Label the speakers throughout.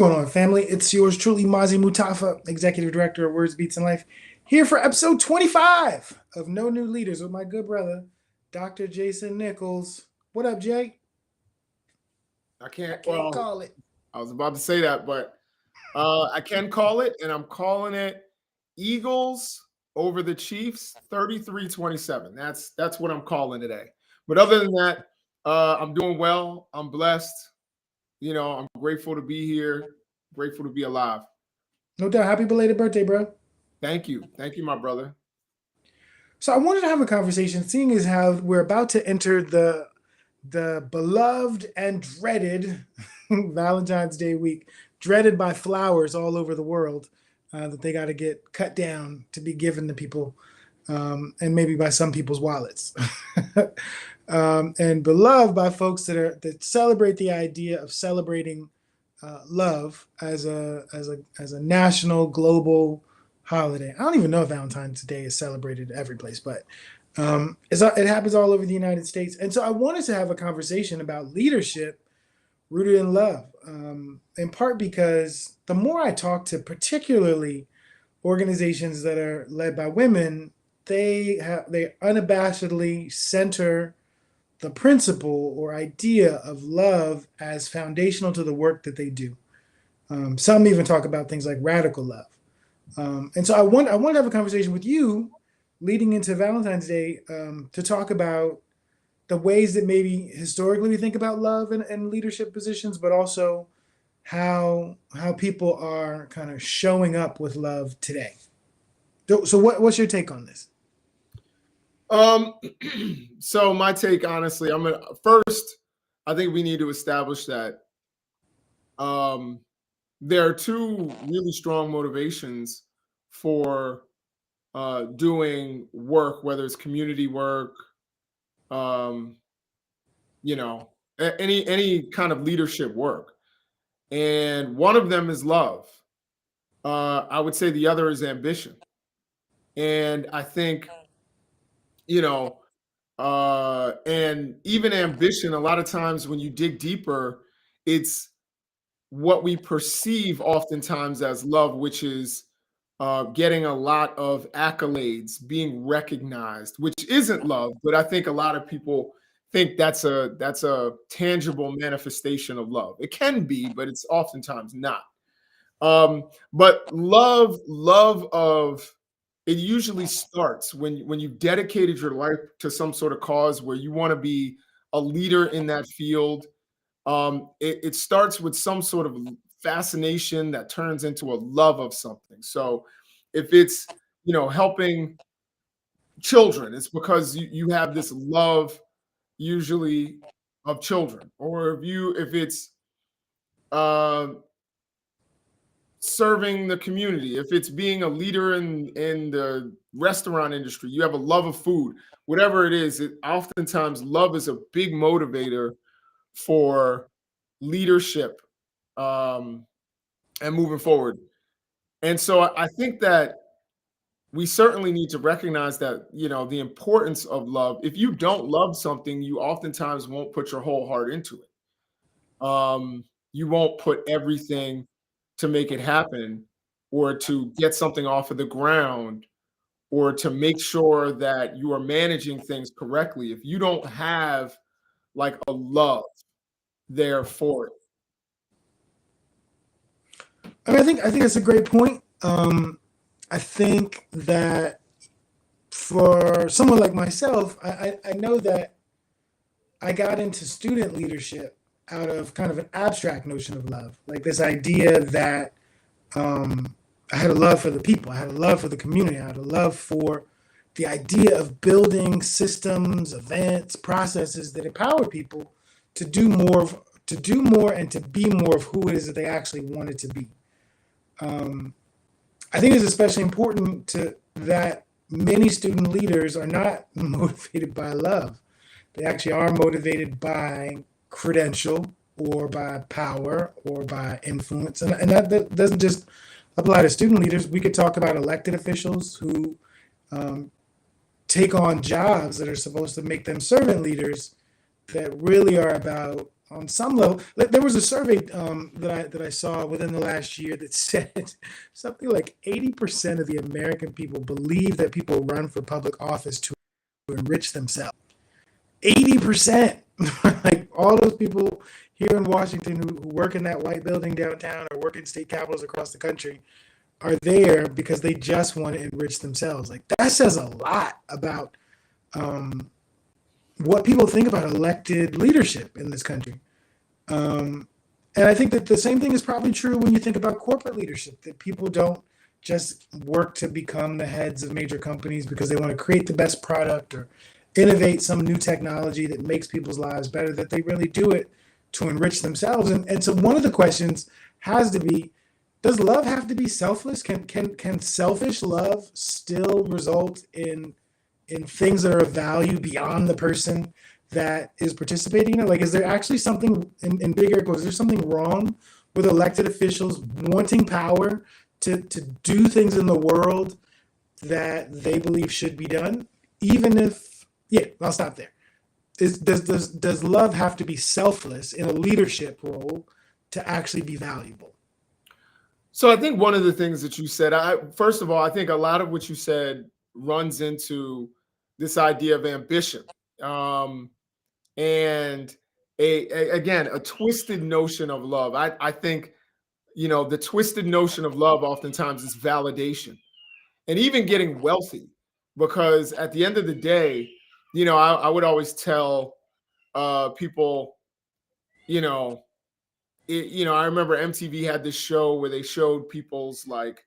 Speaker 1: going on, family? It's yours truly, Mazi Mutafa, Executive Director of Words, Beats, and Life, here for episode 25 of No New Leaders with my good brother, Dr. Jason Nichols. What up, Jay?
Speaker 2: I
Speaker 1: I
Speaker 2: can't.
Speaker 1: can't
Speaker 2: Well,
Speaker 1: call it.
Speaker 2: I was about to say that, but I can call it, and I'm calling it Eagles over the Chiefs, 33-27. That's what I'm calling today. But other than that, I'm doing well. I'm blessed. I'm grateful to be here. Grateful to be alive.
Speaker 1: No doubt. Happy belated birthday, bro.
Speaker 2: Thank you, my brother.
Speaker 1: So I wanted to have a conversation, seeing as how we're about to enter the beloved and dreaded Valentine's Day week, dreaded by flowers all over the world, that they got to get cut down to be given to people, and maybe by some people's wallets, and beloved by folks that celebrate the idea of celebrating love as a national global holiday. I don't even know if Valentine's Day is celebrated every place, but it happens all over the United States. And so I wanted to have a conversation about leadership rooted in love, in part because the more I talk to particularly organizations that are led by women, they unabashedly center the principle or idea of love as foundational to the work that they do. Some even talk about things like radical love. And so I want to have a conversation with you leading into Valentine's Day, to talk about the ways that maybe historically we think about love and leadership positions, but also how people are kind of showing up with love today. So what's your take on this?
Speaker 2: Um, so my take, honestly, I'm gonna first. I think we need to establish that um, there are two really strong motivations for doing work, whether it's community work, um, you know, any kind of leadership work, and one of them is love. I would say the other is ambition, and I think you know, and even ambition. A lot of times, when you dig deeper, it's what we perceive oftentimes as love, which is getting a lot of accolades, being recognized, which isn't love. But I think a lot of people think that's a tangible manifestation of love. It can be, but it's oftentimes not. But love of it usually starts when you've dedicated your life to some sort of cause where you want to be a leader in that field. It starts with some sort of fascination that turns into a love of something. So if it's helping children, it's because you have this love usually of children. Or if it's uh, serving the community, if it's being a leader in the restaurant industry, you have a love of food. Whatever it is, oftentimes love is a big motivator for leadership, um, and moving forward. And so I think that we certainly need to recognize that, the importance of love. If you don't love something, you oftentimes won't put your whole heart into it. You won't put everything to make it happen, or to get something off of the ground, or to make sure that you are managing things correctly. If you don't have like a love there for it.
Speaker 1: I think that's a great point. I think that for someone like myself, I know that I got into student leadership out of kind of an abstract notion of love, like this idea that um, I had a love for the people, I had a love for the community, I had a love for the idea of building systems, events, processes that empower people to do more, and to be more of who it is that they actually wanted to be. Um, I think it's especially important to that many student leaders are not motivated by love. They actually are motivated by credential or by power or by influence. And that doesn't just apply to student leaders. We could talk about elected officials who um, take on jobs that are supposed to make them servant leaders that really are about on some level, there was a survey that I saw within the last year that said something like 80% of the American people believe that people run for public office to enrich themselves. 80%. Like all those people here in Washington who work in that white building downtown or work in state capitals across the country are there because they just want to enrich themselves. Like that says a lot about um, what people think about elected leadership in this country. And I think that the same thing is probably true when you think about corporate leadership, that people don't just work to become the heads of major companies because they want to create the best product or innovate some new technology that makes people's lives better, that they really do it to enrich themselves. And so one of the questions has to be, does love have to be selfless? Can selfish love still result in things that are of value beyond the person that is participating in it? Like, is there actually something in big air quotes, is there something wrong with elected officials wanting power to do things in the world that they believe should be done? Even if, yeah, I'll stop there. Does love have to be selfless in a leadership role to actually be valuable?
Speaker 2: So I think one of the things that you said, first of all, I think a lot of what you said runs into this idea of ambition. And again, a twisted notion of love. I think, the twisted notion of love oftentimes is validation and even getting wealthy, because at the end of the day, I would always tell people, I remember MTV had this show where they showed people's like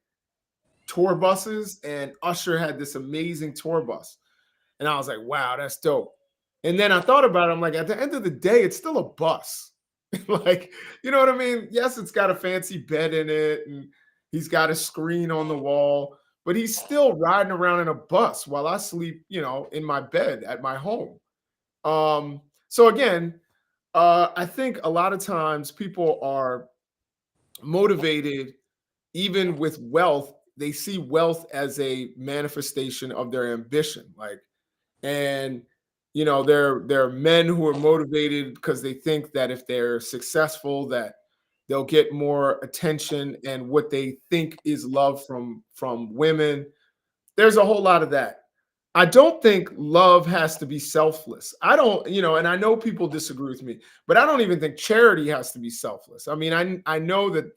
Speaker 2: tour buses, and Usher had this amazing tour bus. And I was like, wow, that's dope. And then I thought about it. I'm like, at the end of the day, it's still a bus. Like, you know what I mean? Yes, it's got a fancy bed in it and he's got a screen on the wall, but he's still riding around in a bus while I sleep, in my bed at my home. So again, I think a lot of times people are motivated, even with wealth. They see wealth as a manifestation of their ambition. Like, and there are men who are motivated because they think that if they're successful, that they'll get more attention and what they think is love from women. There's a whole lot of that. I don't think love has to be selfless. I don't, and I know people disagree with me, but I don't even think charity has to be selfless. I mean, I know that,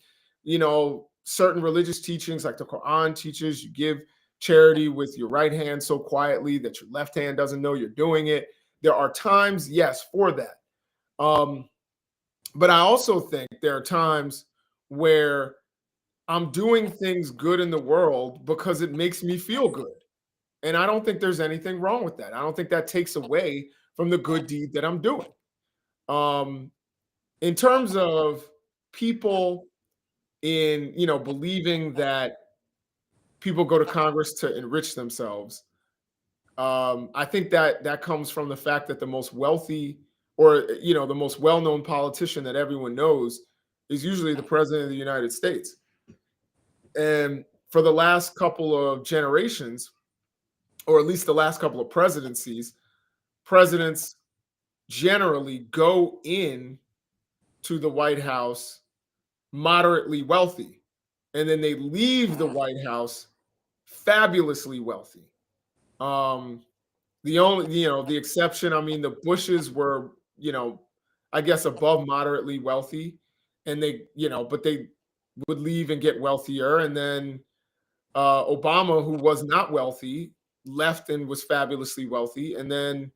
Speaker 2: certain religious teachings like the Quran teaches you give charity with your right hand so quietly that your left hand doesn't know you're doing it. There are times, yes, for that. But I also think there are times where I'm doing things good in the world because it makes me feel good. And I don't think there's anything wrong with that. I don't think that takes away from the good deed that I'm doing. In terms of people believing that people go to Congress to enrich themselves, I think that comes from the fact that the most wealthy, or the most well-known politician that everyone knows is usually the president of the United States. And for the last couple of generations, or at least the last couple of presidencies, presidents generally go in to the White House moderately wealthy, and then they leave the White House fabulously wealthy. The only, the exception, I mean, the Bushes were, I guess above moderately wealthy, and they, but they would leave and get wealthier. And then Obama, who was not wealthy, left and was fabulously wealthy. And then,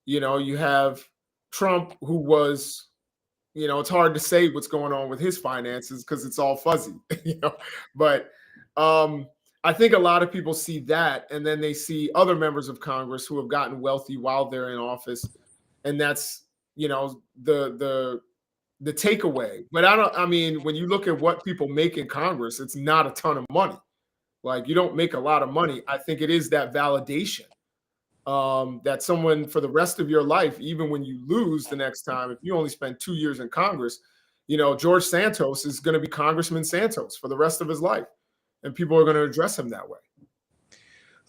Speaker 2: you have Trump, who was, it's hard to say what's going on with his finances because it's all fuzzy, but I think a lot of people see that, and then they see other members of Congress who have gotten wealthy while they're in office, and that's the takeaway. But I mean, when you look at what people make in Congress, it's not a ton of money. Like, you don't make a lot of money. I think it is that validation that someone for the rest of your life, even when you lose the next time, if you only spend 2 years in Congress, George Santos is going to be Congressman Santos for the rest of his life. And people are going to address him that way.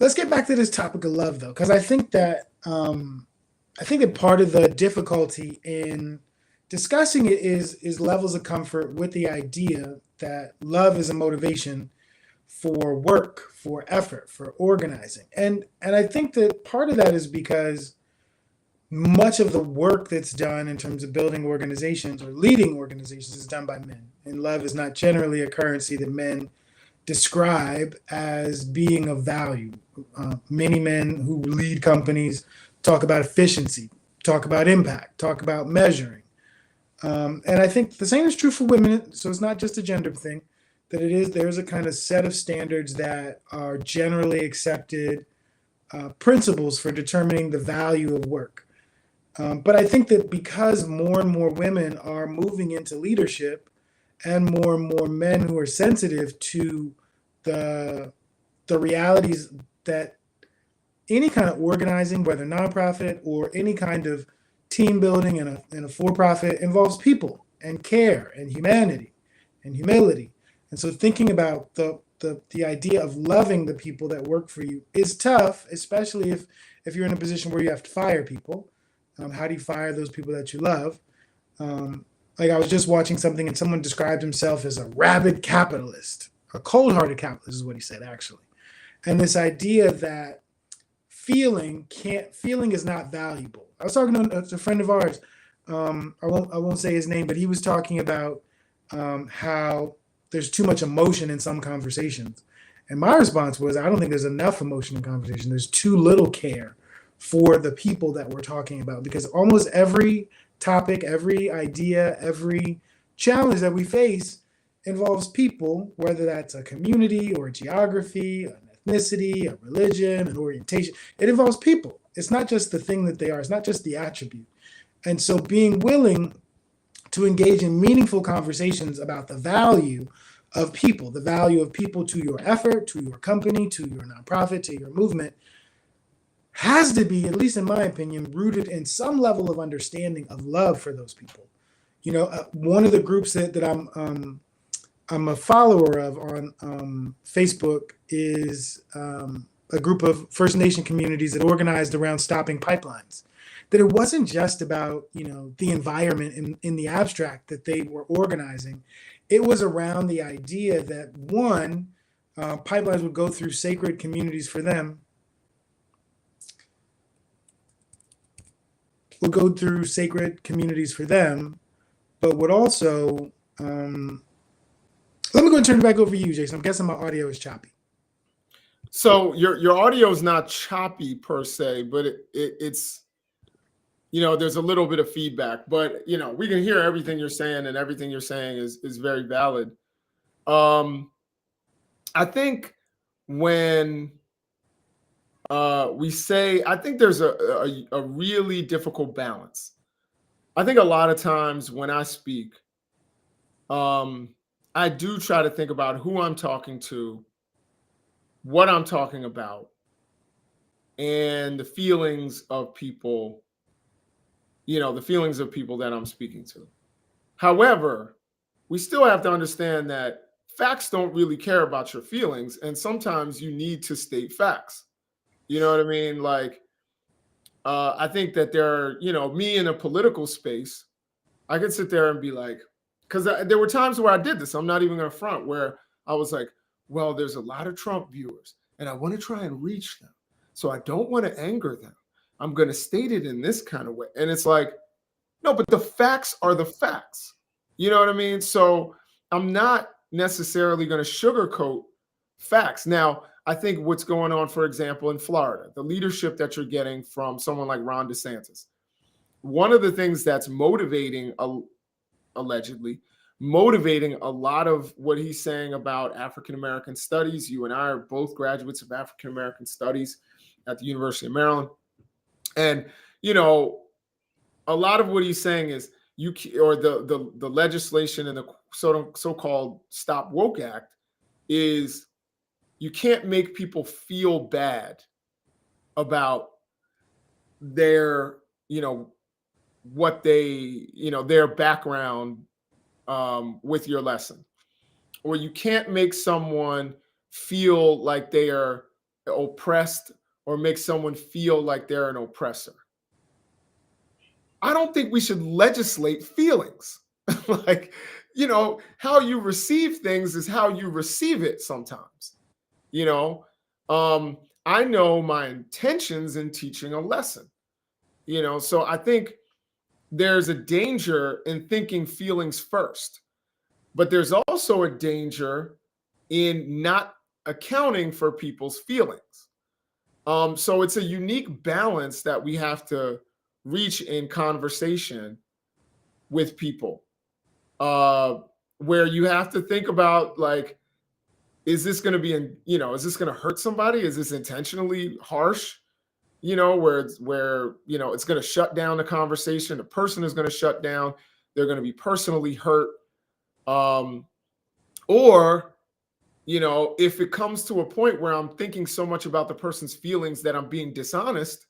Speaker 1: Let's get back to this topic of love, though, because I think that part of the difficulty in discussing it is levels of comfort with the idea that love is a motivation for work, for effort, for organizing. And I think that part of that is because much of the work that's done in terms of building organizations or leading organizations is done by men. And love is not generally a currency that men describe as being of value. Many men who lead companies talk about efficiency, talk about impact, talk about measuring. And I think the same is true for women. So it's not just a gender thing. That it is there's a kind of set of standards that are generally accepted principles for determining the value of work. But I think that because more and more women are moving into leadership, and more men who are sensitive to the the realities that any kind of organizing, whether nonprofit or any kind of team building in a for-profit, involves people and care and humanity and humility. And so thinking about the idea of loving the people that work for you is tough, especially if you're in a position where you have to fire people. How do you fire those people that you love? Like I was just watching something and someone described himself as a rabid capitalist, a cold-hearted capitalist is what he said actually. And this idea that feeling is not valuable. I was talking to a friend of ours. I won't say his name, but he was talking about how there's too much emotion in some conversations. And my response was, I don't think there's enough emotion in conversation. There's too little care for the people that we're talking about, because almost every topic, every idea, every challenge that we face involves people, whether that's a community or a geography, an ethnicity, a religion, an orientation. It involves people. It's not just the thing that they are, it's not just the attribute. And so being willing to engage in meaningful conversations about the value the value of people to your effort, to your company, to your nonprofit, to your movement, has to be, at least in my opinion, rooted in some level of understanding of love for those people. One of the groups that I'm a follower of on Facebook is a group of First Nation communities that organized around stopping pipelines. That it wasn't just about the environment in the abstract that they were organizing. It was around the idea that one, pipelines would go through sacred communities for them, but would also let me go and turn it back over to you, Jason. I'm guessing my audio is choppy.
Speaker 2: So your audio is not choppy per se, but it's there's a little bit of feedback, but we can hear everything you're saying, and everything you're saying is very valid. I think when we say, I think there's a really difficult balance. I think a lot of times when I speak, I do try to think about who I'm talking to, what I'm talking about, and the feelings of people, that I'm speaking to. However, we still have to understand that facts don't really care about your feelings, and sometimes you need to state facts. You know what I mean? Like, I think that me in a political space, I could sit there and be like, because there were times where I did this. I'm not even going to front, where I was like, well, there's a lot of Trump viewers, and I want to try and reach them. So I don't want to anger them. I'm going to state it in this kind of way. And it's like, no, but the facts are the facts. You know what I mean? So I'm not necessarily going to sugarcoat facts. Now, I think what's going on, for example, in Florida, the leadership that you're getting from someone like Ron DeSantis, one of the things that's allegedly motivating a lot of what he's saying about African American studies. You and I are both graduates of African American studies at the University of Maryland. And, a lot of what he's saying is the legislation and the so-called Stop Woke Act is you can't make people feel bad about their, what they, their background with your lesson, or you can't make someone feel like they are oppressed or make someone feel like they're an oppressor. I don't think we should legislate feelings. Like, how you receive things is how you receive it sometimes. You know, I know my intentions in teaching a lesson, so I think there's a danger in thinking feelings first, but there's also a danger in not accounting for people's feelings. So it's a unique balance that we have to reach in conversation with people, uh, where you have to think about, like, is this going to be is this going to hurt somebody? Is this intentionally harsh? Where it's going to shut down the conversation. The person is going to shut down. They're going to be personally hurt. Um, or if it comes to a point where I'm thinking so much about the person's feelings that I'm being dishonest,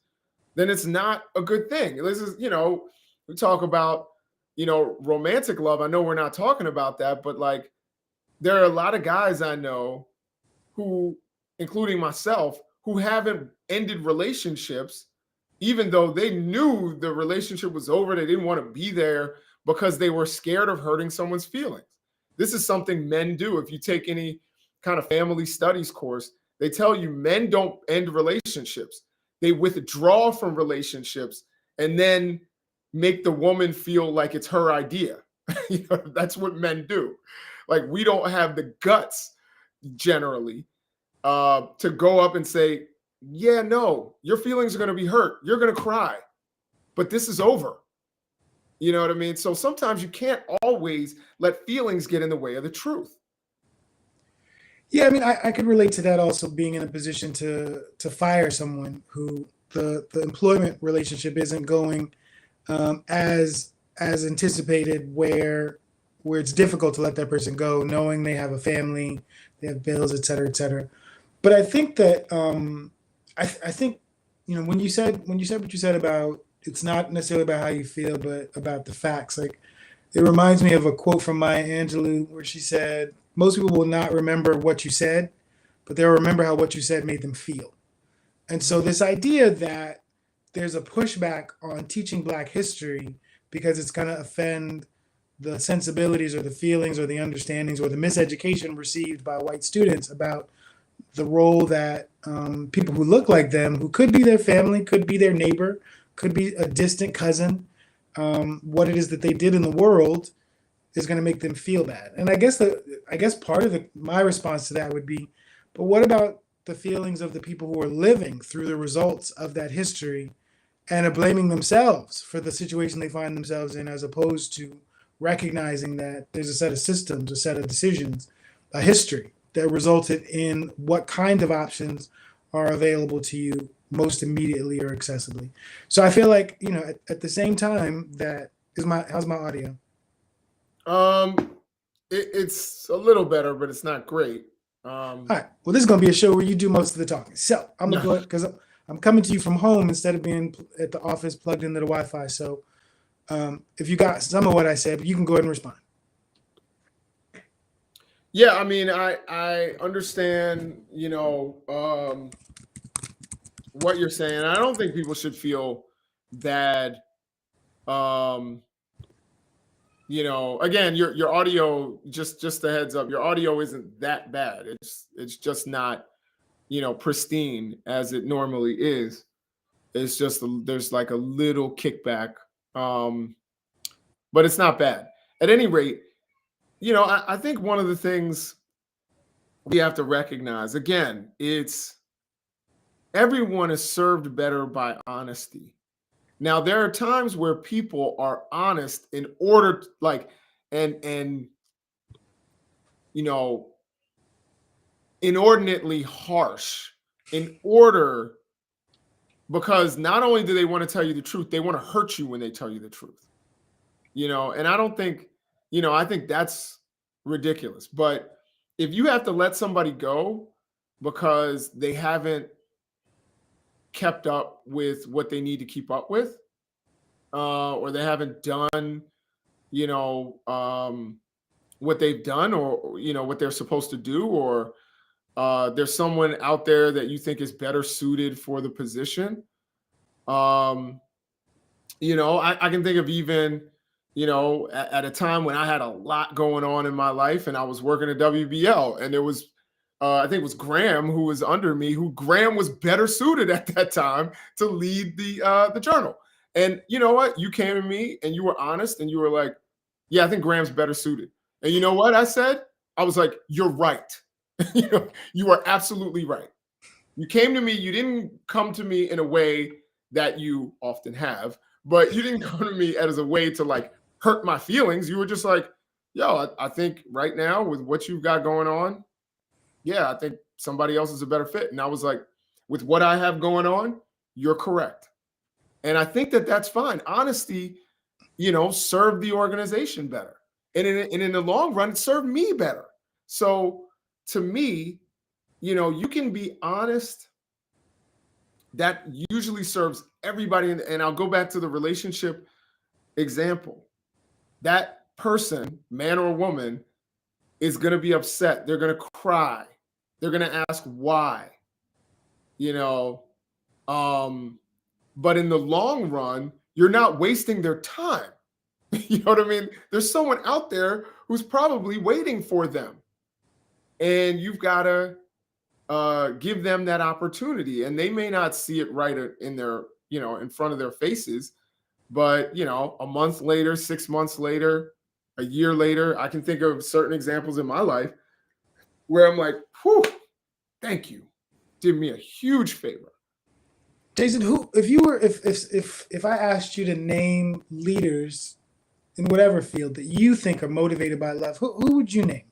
Speaker 2: then it's not a good thing. This is, we talk about, romantic love. I know we're not talking about that, but like, there are a lot of guys I know who, including myself, who haven't ended relationships, even though they knew the relationship was over. They didn't want to be there because they were scared of hurting someone's feelings. This is something men do. If you take any kind of family studies course, they tell you men don't end relationships. They withdraw from relationships and then make the woman feel like it's her idea. That's what men do. Like, we don't have the guts generally to go up and say, yeah, no, your feelings are going to be hurt. You're going to cry, but this is over. You know what I mean? So sometimes you can't always let feelings get in the way of the truth.
Speaker 1: Yeah, I mean, I could relate to that also, being in a position to fire someone who the employment relationship isn't going as anticipated, where it's difficult to let that person go, knowing they have a family, they have bills, et cetera, et cetera. But I think that I think when you said what you said about, it's not necessarily about how you feel, but about the facts. Like, it reminds me of a quote from Maya Angelou where she said, "Most people will not remember what you said, but they'll remember how what you said made them feel." And so this idea that there's a pushback on teaching Black history because it's going to offend the sensibilities or the feelings or the understandings or the miseducation received by white students about the role that people who look like them, who could be their family, could be their neighbor, could be a distant cousin, what it is that they did in the world is going to make them feel bad. And I guess part of my response to that would be, but what about the feelings of the people who are living through the results of that history and are blaming themselves for the situation they find themselves in, as opposed to recognizing that there's a set of systems, a set of decisions, a history that resulted in what kind of options are available to you most immediately or accessibly. So I feel like, at the same time, that is how's my audio?
Speaker 2: Um, it's a little better, but it's not great.
Speaker 1: All right. Well, this is going to be a show where you do most of the talking. So I'm going
Speaker 2: No.
Speaker 1: to go ahead, because I'm coming to you from home instead of being at the office plugged into the Wi-Fi. So if you got some of what I said, you can go ahead and respond.
Speaker 2: Yeah, I mean, I understand, what you're saying. I don't think people should feel bad. Um, again, your audio, just a heads up, your audio isn't that bad. It's just not, pristine as it normally is. It's just there's like a little kickback, um, but it's not bad. At any rate, I think one of the things we have to recognize, again, it's everyone is served better by honesty. Now, there are times where people are honest in order like, and you know inordinately harsh in order, because not only do they want to tell you the truth, they want to hurt you when they tell you the truth. And I don't think, I think that's ridiculous. But if you have to let somebody go because they haven't kept up with what they need to keep up with, or they haven't done, you know, um, what they've done, or what they're supposed to do, or there's someone out there that you think is better suited for the position, um, I can think of even, at a time when I had a lot going on in my life and I was working at WBL, and there was, I think it was Graham who was under me, who Graham was better suited at that time to lead the journal. And you know what? You came to me and you were honest and you were like, yeah, I think Graham's better suited. And you know what I said? I was like, you're right. You are absolutely right. You came to me, you didn't come to me in a way that you often have, but you didn't come to me as a way to like hurt my feelings. You were just like, yo, I think right now with what you've got going on, yeah, I think somebody else is a better fit. And I was like, with what I have going on, you're correct. And I think that that's fine. Honesty, served the organization better. And in the long run, it served me better. So to me, you can be honest. That usually serves everybody. And I'll go back to the relationship example. That person, man or woman, is going to be upset. They're going to cry. They're going to ask why, you know. But in the long run, you're not wasting their time. You know what I mean? There's someone out there who's probably waiting for them. And you've got to give them that opportunity. And they may not see it right in their, in front of their faces. But, a month later, 6 months later, a year later, I can think of certain examples in my life where I'm like, whew, thank you. Did me a huge favor.
Speaker 1: Jason, if I asked you to name leaders in whatever field that you think are motivated by love, who would you name?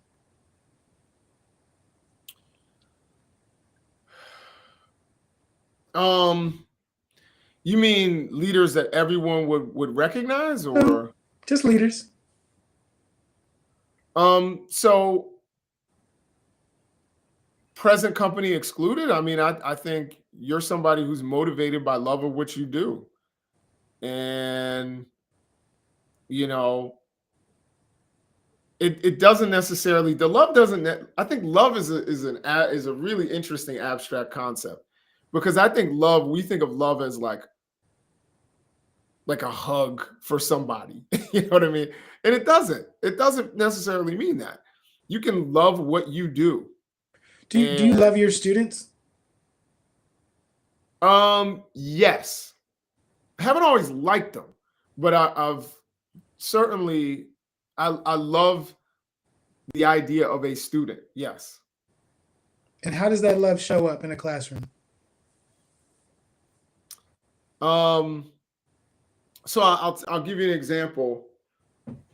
Speaker 2: You mean leaders that everyone would recognize, or
Speaker 1: just leaders?
Speaker 2: So present company excluded. I mean, I think you're somebody who's motivated by love of what you do. And it doesn't necessarily, the love doesn't, I think love is a really interesting abstract concept, because I think we think of love as like a hug for somebody. You know what I mean? And it doesn't necessarily mean that. You can love what you do.
Speaker 1: Do you love your students?
Speaker 2: Yes. I haven't always liked them, but I've certainly, I love the idea of a student. Yes.
Speaker 1: And how does that love show up in a classroom?
Speaker 2: So I'll give you an example.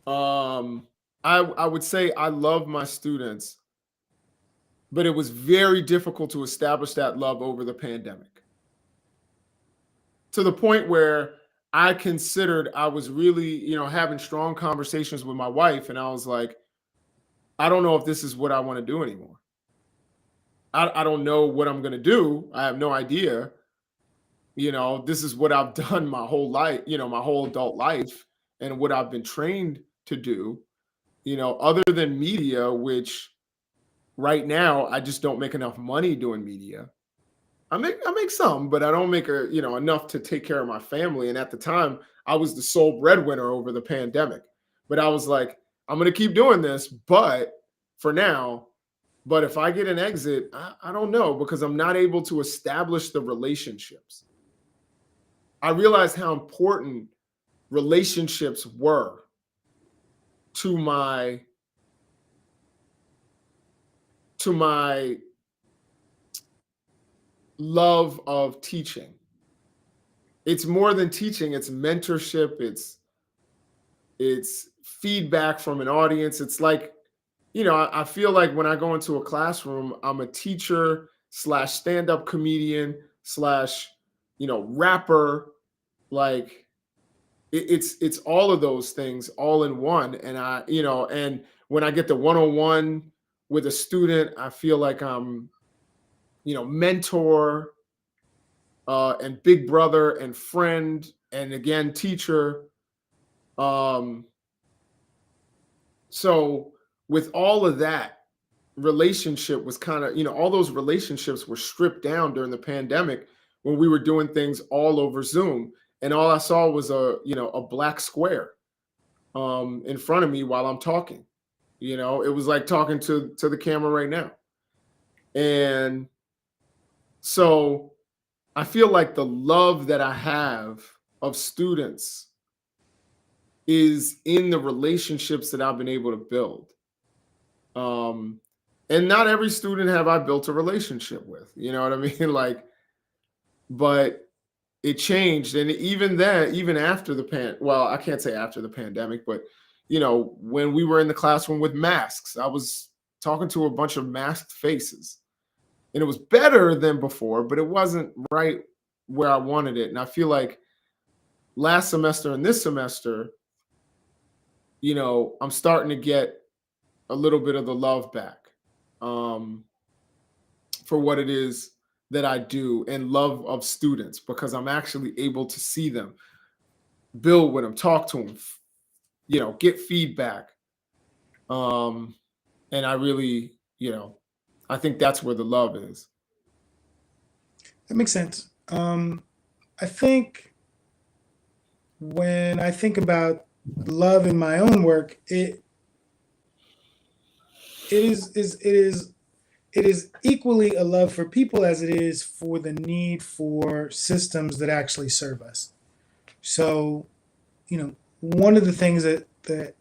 Speaker 2: I would say I love my students, but it was very difficult to establish that love over the pandemic, to the point where I considered, I was really, having strong conversations with my wife, and I was like, I don't know if this is what I want to do anymore. I don't know what I'm going to do. I have no idea. This is what I've done my whole life, my whole adult life, and what I've been trained to do, other than media, which right now I just don't make enough money doing media. I make some, but I don't make enough to take care of my family. And at the time, I was the sole breadwinner over the pandemic. But I was like, I'm going to keep doing this, but for now. But if I get an exit, I don't know, because I'm not able to establish the relationships. I realized how important relationships were to my love of teaching. It's more than teaching, it's mentorship, it's feedback from an audience. It's like, I feel like when I go into a classroom, I'm a teacher / stand-up comedian / rapper. Like it's all of those things all in one. And and when I get the one-on-one with a student, I feel like I'm, mentor, and big brother and friend, and again, teacher. So with all of that, relationship was kind of, all those relationships were stripped down during the pandemic when we were doing things all over Zoom. and all I saw was a black square in front of me while I'm talking. It was like talking to the camera right now. And so I feel like the love that I have of students is in the relationships that I've been able to build. And not every student have I built a relationship with, you know what I mean? Like, but it changed. And even then, even after well, I can't say after the pandemic, but when we were in the classroom with masks, I was talking to a bunch of masked faces. And it was better than before, but it wasn't right where I wanted it. And I feel like last semester and this semester, I'm starting to get a little bit of the love back for what it is that I do, and love of students, because I'm actually able to see them, build with them, talk to them, get feedback. And I really, I think that's where the love is.
Speaker 1: That makes sense. I think when I think about love in my own work, it is equally a love for people as it is for the need for systems that actually serve us. So, one of the things that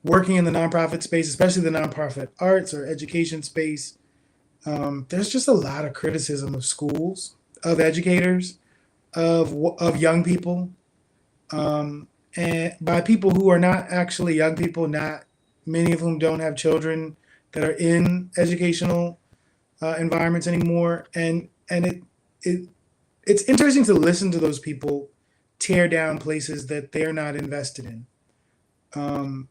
Speaker 1: working in the nonprofit space, especially the nonprofit arts or education space, there's just a lot of criticism of schools, of educators, of young people, and by people who are not actually young people, not many of whom don't have children that are in educational environments anymore, and it's interesting to listen to those people tear down places that they're not invested in. Um,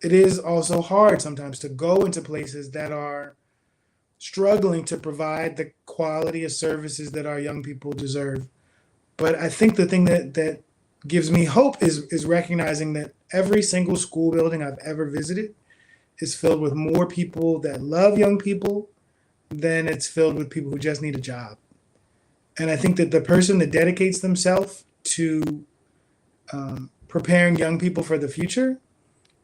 Speaker 1: it is also hard sometimes to go into places that are struggling to provide the quality of services that our young people deserve. But I think the thing that gives me hope is recognizing that every single school building I've ever visited is filled with more people that love young people than it's filled with people who just need a job. And I think that the person that dedicates themselves to preparing young people for the future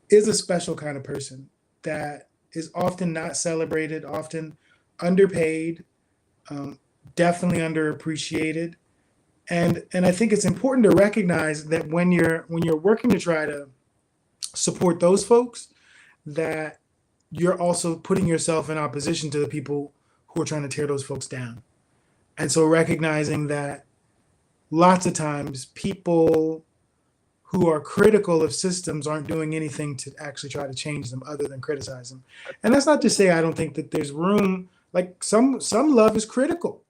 Speaker 1: is a special kind of person that is often not celebrated, often underpaid, um, definitely underappreciated. And I think it's important to recognize that when you're working to try to support those folks, that you're also putting yourself in opposition to the people who are trying to tear those folks down. And so recognizing that lots of times people who are critical of systems aren't doing anything to actually try to change them other than criticize them. And that's not to say I don't think that there's room, like some love is critical.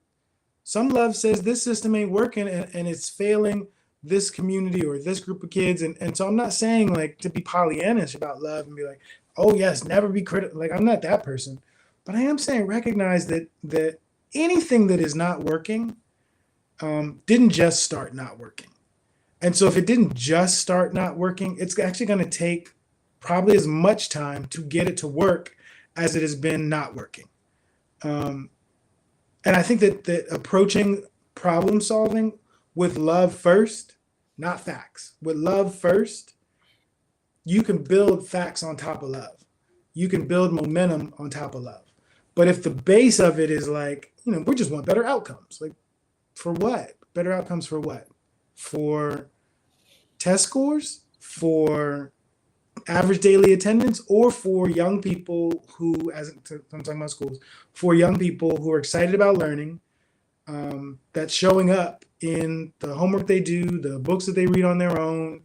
Speaker 1: Some love says this system ain't working, and it's failing this community or this group of kids. And so I'm not saying like to be Pollyannish about love and be like, oh yes, never be critical. Like I'm not that person. But I am saying recognize that anything that is not working didn't just start not working. And so if it didn't just start not working, it's actually going to take probably as much time to get it to work as it has been not working. Um, and I think that approaching problem solving with love first, not facts, with love first, you can build facts on top of love. You can build momentum on top of love. But if the base of it is like, we just want better outcomes, like for what? Better outcomes for what? For test scores, for average daily attendance, or for young people who, as I'm talking about schools, for young people who are excited about learning, that's showing up in the homework they do, the books that they read on their own,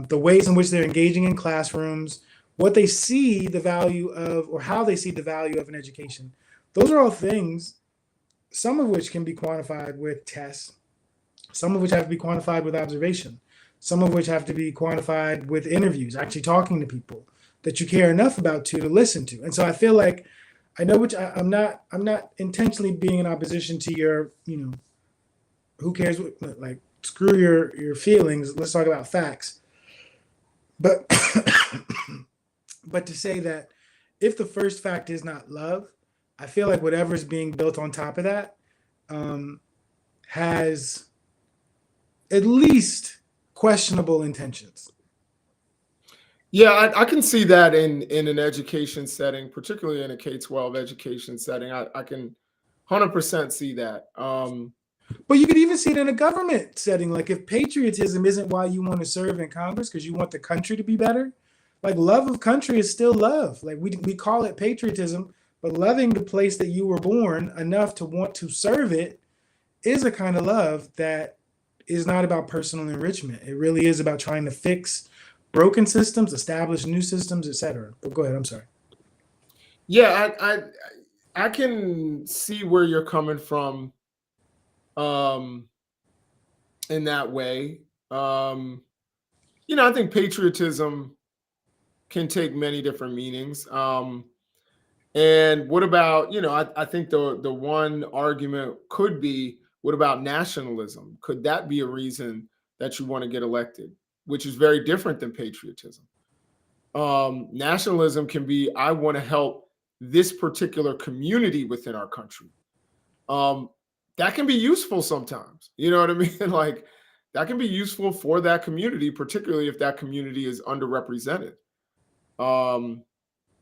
Speaker 1: the ways in which they're engaging in classrooms, what they see the value of, or how they see the value of an education. Those are all things, some of which can be quantified with tests, some of which have to be quantified with observation, some of which have to be quantified with interviews, actually talking to people that you care enough about to listen to. And so I feel like I know which I'm not intentionally being in opposition to your, who cares what, like screw your feelings. Let's talk about facts. But but to say that if the first fact is not love, I feel like whatever is being built on top of that has at least questionable intentions.
Speaker 2: Yeah, I can see that in an education setting, particularly in a K-12 education setting. I can 100% see that.
Speaker 1: But you could even see it in a government setting. Like if patriotism isn't why you want to serve in Congress because you want the country to be better, like love of country is still love. Like we call it patriotism, but loving the place that you were born enough to want to serve it is a kind of love that is not about personal enrichment. It really is about trying to fix broken systems, establish new systems, etc. But go ahead. I'm sorry.
Speaker 2: Yeah, I can see where you're coming from um, in that way. Um, I think patriotism can take many different meanings. And what about, I think the one argument could be, what about nationalism? Could that be a reason that you want to get elected? Which is very different than patriotism. Nationalism can be, I want to help this particular community within our country. Um, that can be useful sometimes. You know what I mean? Like that can be useful for that community, particularly if that community is underrepresented. Um,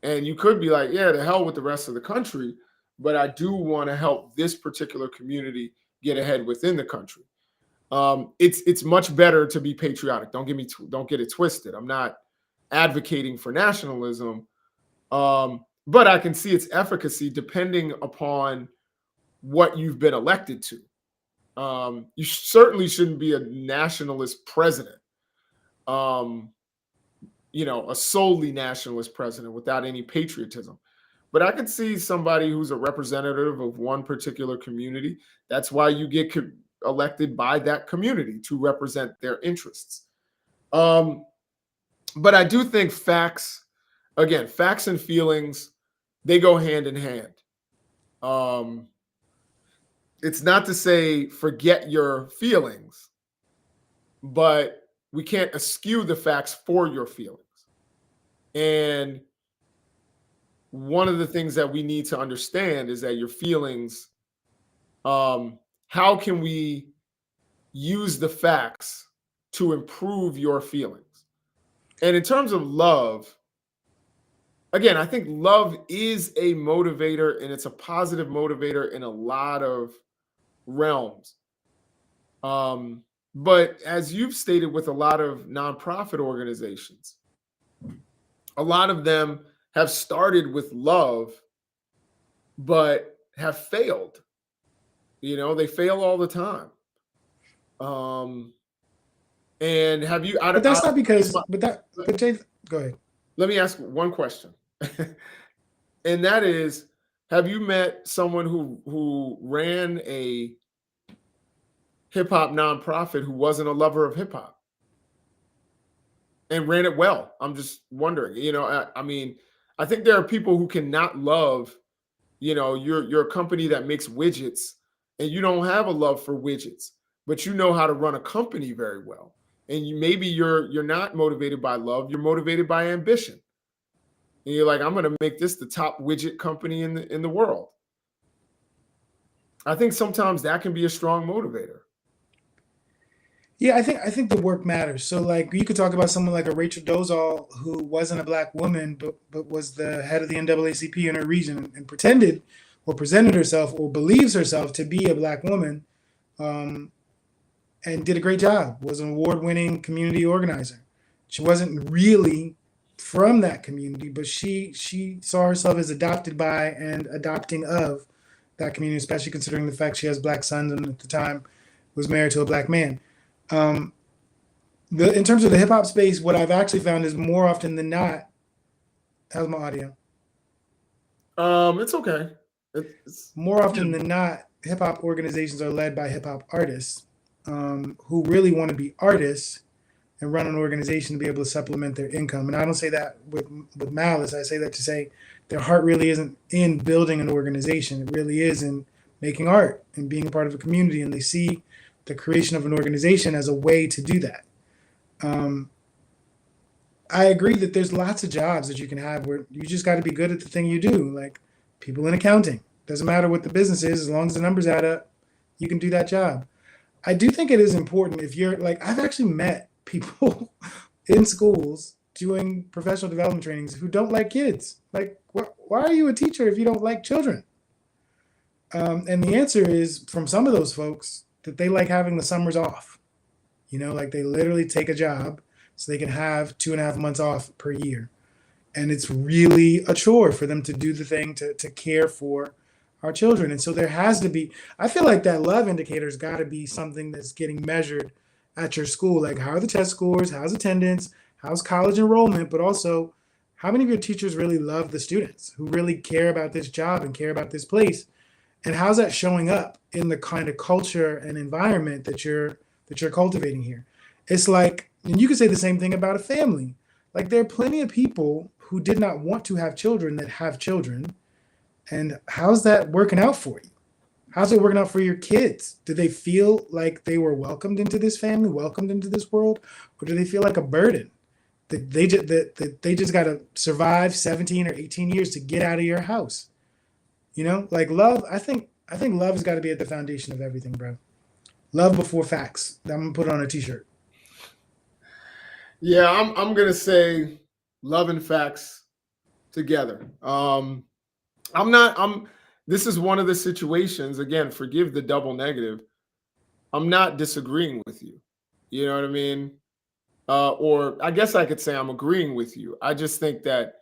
Speaker 2: and you could be like, yeah, to hell with the rest of the country, but I do want to help this particular community get ahead within the country. It's much better to be patriotic. Don't get it twisted. I'm not advocating for nationalism, but I can see its efficacy depending upon what you've been elected to. You certainly shouldn't be a nationalist president. Um, a solely nationalist president without any patriotism. But I could see somebody who's a representative of one particular community. That's why you get elected by that community to represent their interests. Um, but I do think facts and feelings, they go hand in hand. Um, it's not to say forget your feelings, but we can't eschew the facts for your feelings. And one of the things that we need to understand is that your feelings, how can we use the facts to improve your feelings? And in terms of love, again, I think love is a motivator, and it's a positive motivator in a lot of realms. But as you've stated with a lot of nonprofit organizations, a lot of them have started with love, but have failed. They fail all the time. And have you?
Speaker 1: But that's not because. But that. But Jay, go ahead.
Speaker 2: Let me ask one question, and that is: have you met someone who ran a hip hop nonprofit who wasn't a lover of hip hop and ran it well? I'm just wondering. I mean, I think there are people who cannot love. You're a company that makes widgets, and you don't have a love for widgets, but you know how to run a company very well. And maybe you're not motivated by love, you're motivated by ambition. And you're like, I'm going to make this the top widget company in the world. I think sometimes that can be a strong motivator.
Speaker 1: Yeah, I think the work matters. So like you could talk about someone like a Rachel Dolezal who wasn't a black woman but was the head of the NAACP in her region and pretended or presented herself or believes herself to be a black woman, um, and did a great job. Was an award-winning community organizer. She wasn't really from that community, but she saw herself as adopted by and adopting of that community, especially considering the fact she has black sons and at the time was married to a black man. Um, in terms of the hip hop space, what I've actually found is more often than not, how's my audio?
Speaker 2: It's okay. It's
Speaker 1: More often than not, hip hop organizations are led by hip hop artists, who really want to be artists and run an organization to be able to supplement their income. And I don't say that with malice. I say that to say their heart really isn't in building an organization. It really is in making art and being a part of a community. And they see the creation of an organization as a way to do that. Um, I agree that there's lots of jobs that you can have where you just got to be good at the thing you do. Like people in accounting, doesn't matter what the business is, as long as the numbers add up, you can do that job. I do think it is important if you're like, I've actually met people in schools doing professional development trainings who don't like kids. Like, why are you a teacher if you don't like children? And the answer is from some of those folks that they like having the summers off. You know, like they literally take a job so they can have 2.5 months off per year. And it's really a chore for them to do the thing to care for our children. And so there has to be, I feel like that love indicator's got to be something that's getting measured at your school. Like, how are the test scores? How's attendance? How's college enrollment? But also, how many of your teachers really love the students who really care about this job and care about this place? And how's that showing up in the kind of culture and environment that you're cultivating here? It's like, and you could say the same thing about a family. Like, there are plenty of people who did not want to have children that have children. And how's that working out for you? How's it working out for your kids? Do they feel like they were welcomed into this family, welcomed into this world, or do they feel like a burden that they just got to survive 17 or 18 years to get out of your house? You know, like love. I think love has got to be at the foundation of everything, bro. Love before facts. I'm gonna put it on a t-shirt.
Speaker 2: Yeah, I'm gonna say love and facts together. I'm not. I'm. This is one of the situations. Again, forgive the double negative. I'm not disagreeing with you. You know what I mean? Or I guess I could say I'm agreeing with you. I just think that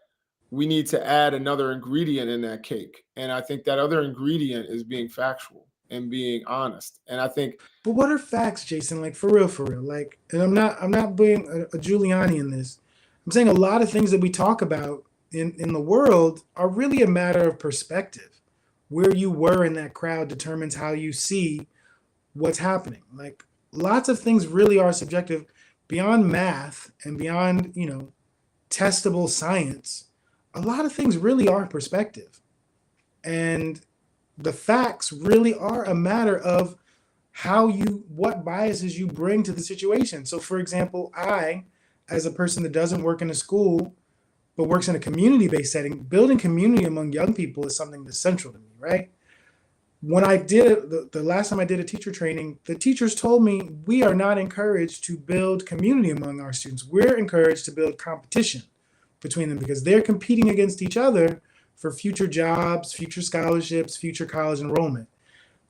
Speaker 2: we need to add another ingredient in that cake, and I think that other ingredient is being factual and being honest. And I think,
Speaker 1: But what are facts, Jason? Like for real, for real. Like, and I'm not being a Giuliani in this. I'm saying a lot of things that we talk about in the world are really a matter of perspective. Where you were in that crowd determines how you see what's happening. Like lots of things really are subjective beyond math and beyond, testable science. A lot of things really are perspective. And the facts really are a matter of what biases you bring to the situation. So, for example, as a person that doesn't work in a school but works in a community based setting, building community among young people is something that's central to me, right? When I did it, the last time I did a teacher training, the teachers told me we are not encouraged to build community among our students. We're encouraged to build competition between them because they're competing against each other for future jobs, future scholarships, future college enrollment.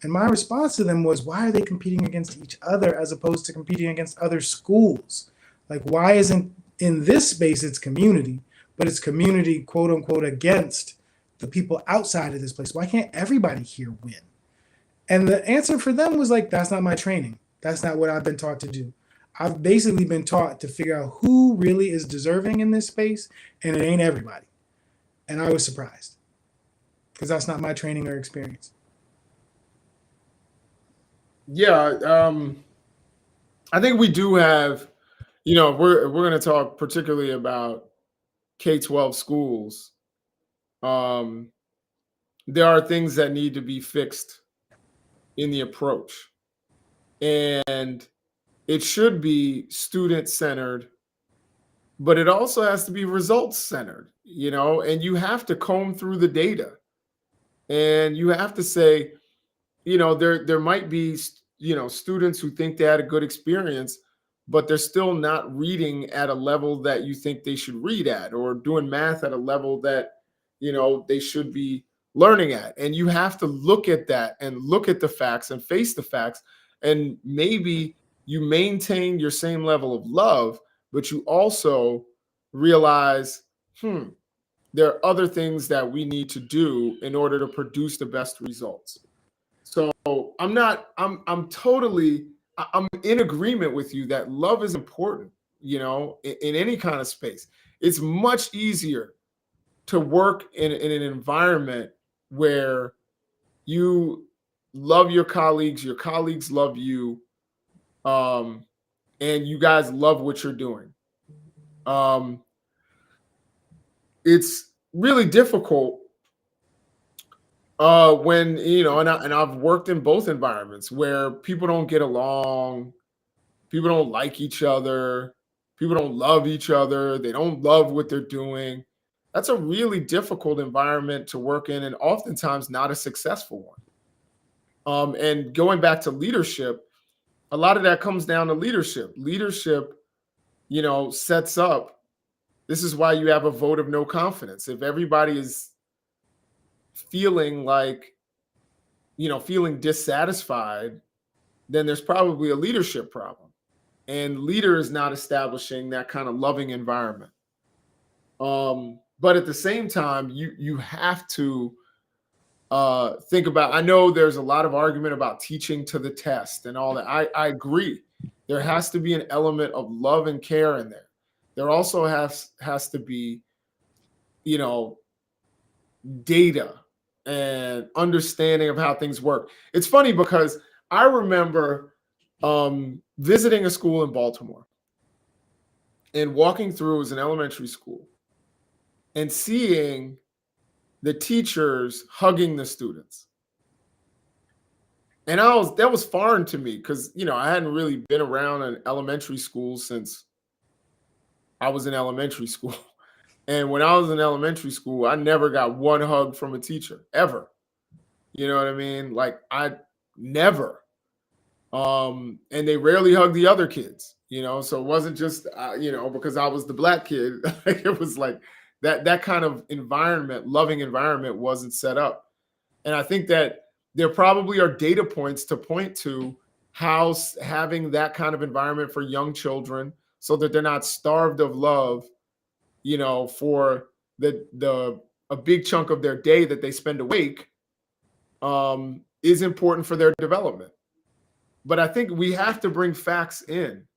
Speaker 1: And my response to them was, why are they competing against each other as opposed to competing against other schools? Like, why isn't in this space it's community, but it's community, quote unquote, against the people outside of this place? Why can't everybody here win? And the answer for them was like, that's not my training. That's not what I've been taught to do. I've basically been taught to figure out who really is deserving in this space, and it ain't everybody. And I was surprised because that's not my training or experience.
Speaker 2: yeah, I think we do have. We're going to talk particularly about K-12 schools. Um, there are things that need to be fixed in the approach, and it should be student centered, but it also has to be results centered. And you have to comb through the data, and you have to say, there might be students who think they had a good experience, but they're still not reading at a level that you think they should read at, or doing math at a level that they should be learning at. And you have to look at that and look at the facts and face the facts. And maybe you maintain your same level of love, but you also realize, there are other things that we need to do in order to produce the best results. So I'm not, I'm totally, I'm in agreement with you that love is important, in any kind of space. It's much easier to work in an environment where you love your colleagues love you, um, and you guys love what you're doing. Um, it's really difficult when and I've worked in both environments where people don't get along, people don't like each other, people don't love each other, they don't love what they're doing. That's a really difficult environment to work in, and oftentimes not a successful one. And going back to leadership, a lot of that comes down to leadership. Leadership, sets up. This is why you have a vote of no confidence. If everybody is feeling like, feeling dissatisfied, then there's probably a leadership problem. And leader is not establishing that kind of loving environment. But at the same time, you have to think about. I know there's a lot of argument about teaching to the test and all that. I agree. There has to be an element of love and care in there. There also has to be, data and understanding of how things work. It's funny because I remember visiting a school in Baltimore and walking through, it was an elementary school, and seeing the teachers hugging the students. And that was foreign to me because, I hadn't really been around an elementary school since I was in elementary school. And when I was in elementary school, I never got one hug from a teacher ever. You know what I mean? Like, I never. And they rarely hugged the other kids, so it wasn't just, because I was the black kid. It was like that kind of environment, loving environment, wasn't set up. And I think that there probably are data points to point to how having that kind of environment for young children so that they're not starved of love, for a big chunk of their day that they spend awake, is important for their development. But I think we have to bring facts in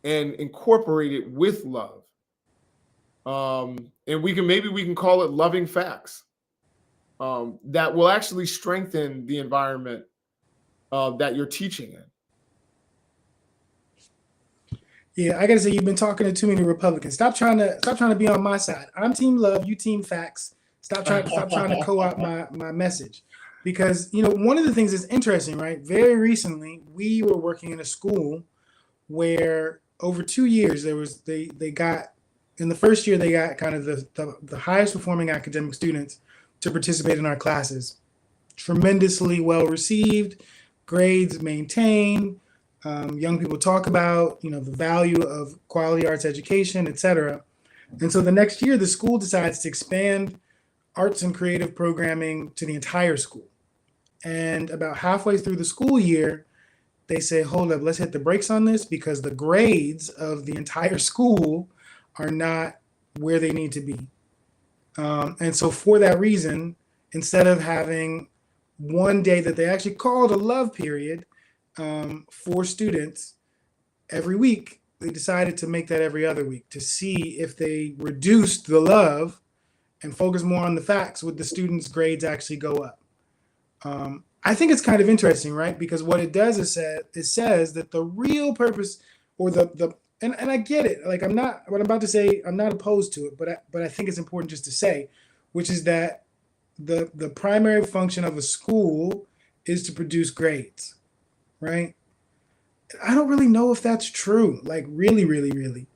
Speaker 2: and incorporate it with love. And maybe we can call it loving facts, that will actually strengthen the environment that you're teaching in.
Speaker 1: Yeah, I gotta say you've been talking to too many Republicans. Stop trying to be on my side. I'm team love, you team facts. Stop trying to co-opt my message. Because one of the things that's interesting, right? Very recently, we were working in a school where over 2 years they got, in the first year, they got kind of the highest performing academic students to participate in our classes. Tremendously well received, grades maintained. Young people talk about the value of quality arts education, etc. And so the next year, the school decides to expand arts and creative programming to the entire school. And about halfway through the school year, they say, hold up, let's hit the brakes on this because the grades of the entire school are not where they need to be. And so for that reason, instead of having one day that they actually called a love period for students every week, they decided to make that every other week to see if they reduced the love and focus more on the facts, would the students' grades actually go up. I think it's kind of interesting, right? Because what it does is it says that the real purpose, or and I get it. Like, I'm not, what I'm about to say, I'm not opposed to it, but I think it's important just to say, which is that the primary function of a school is to produce grades, right? I don't really know if that's true. Like, really, really, really.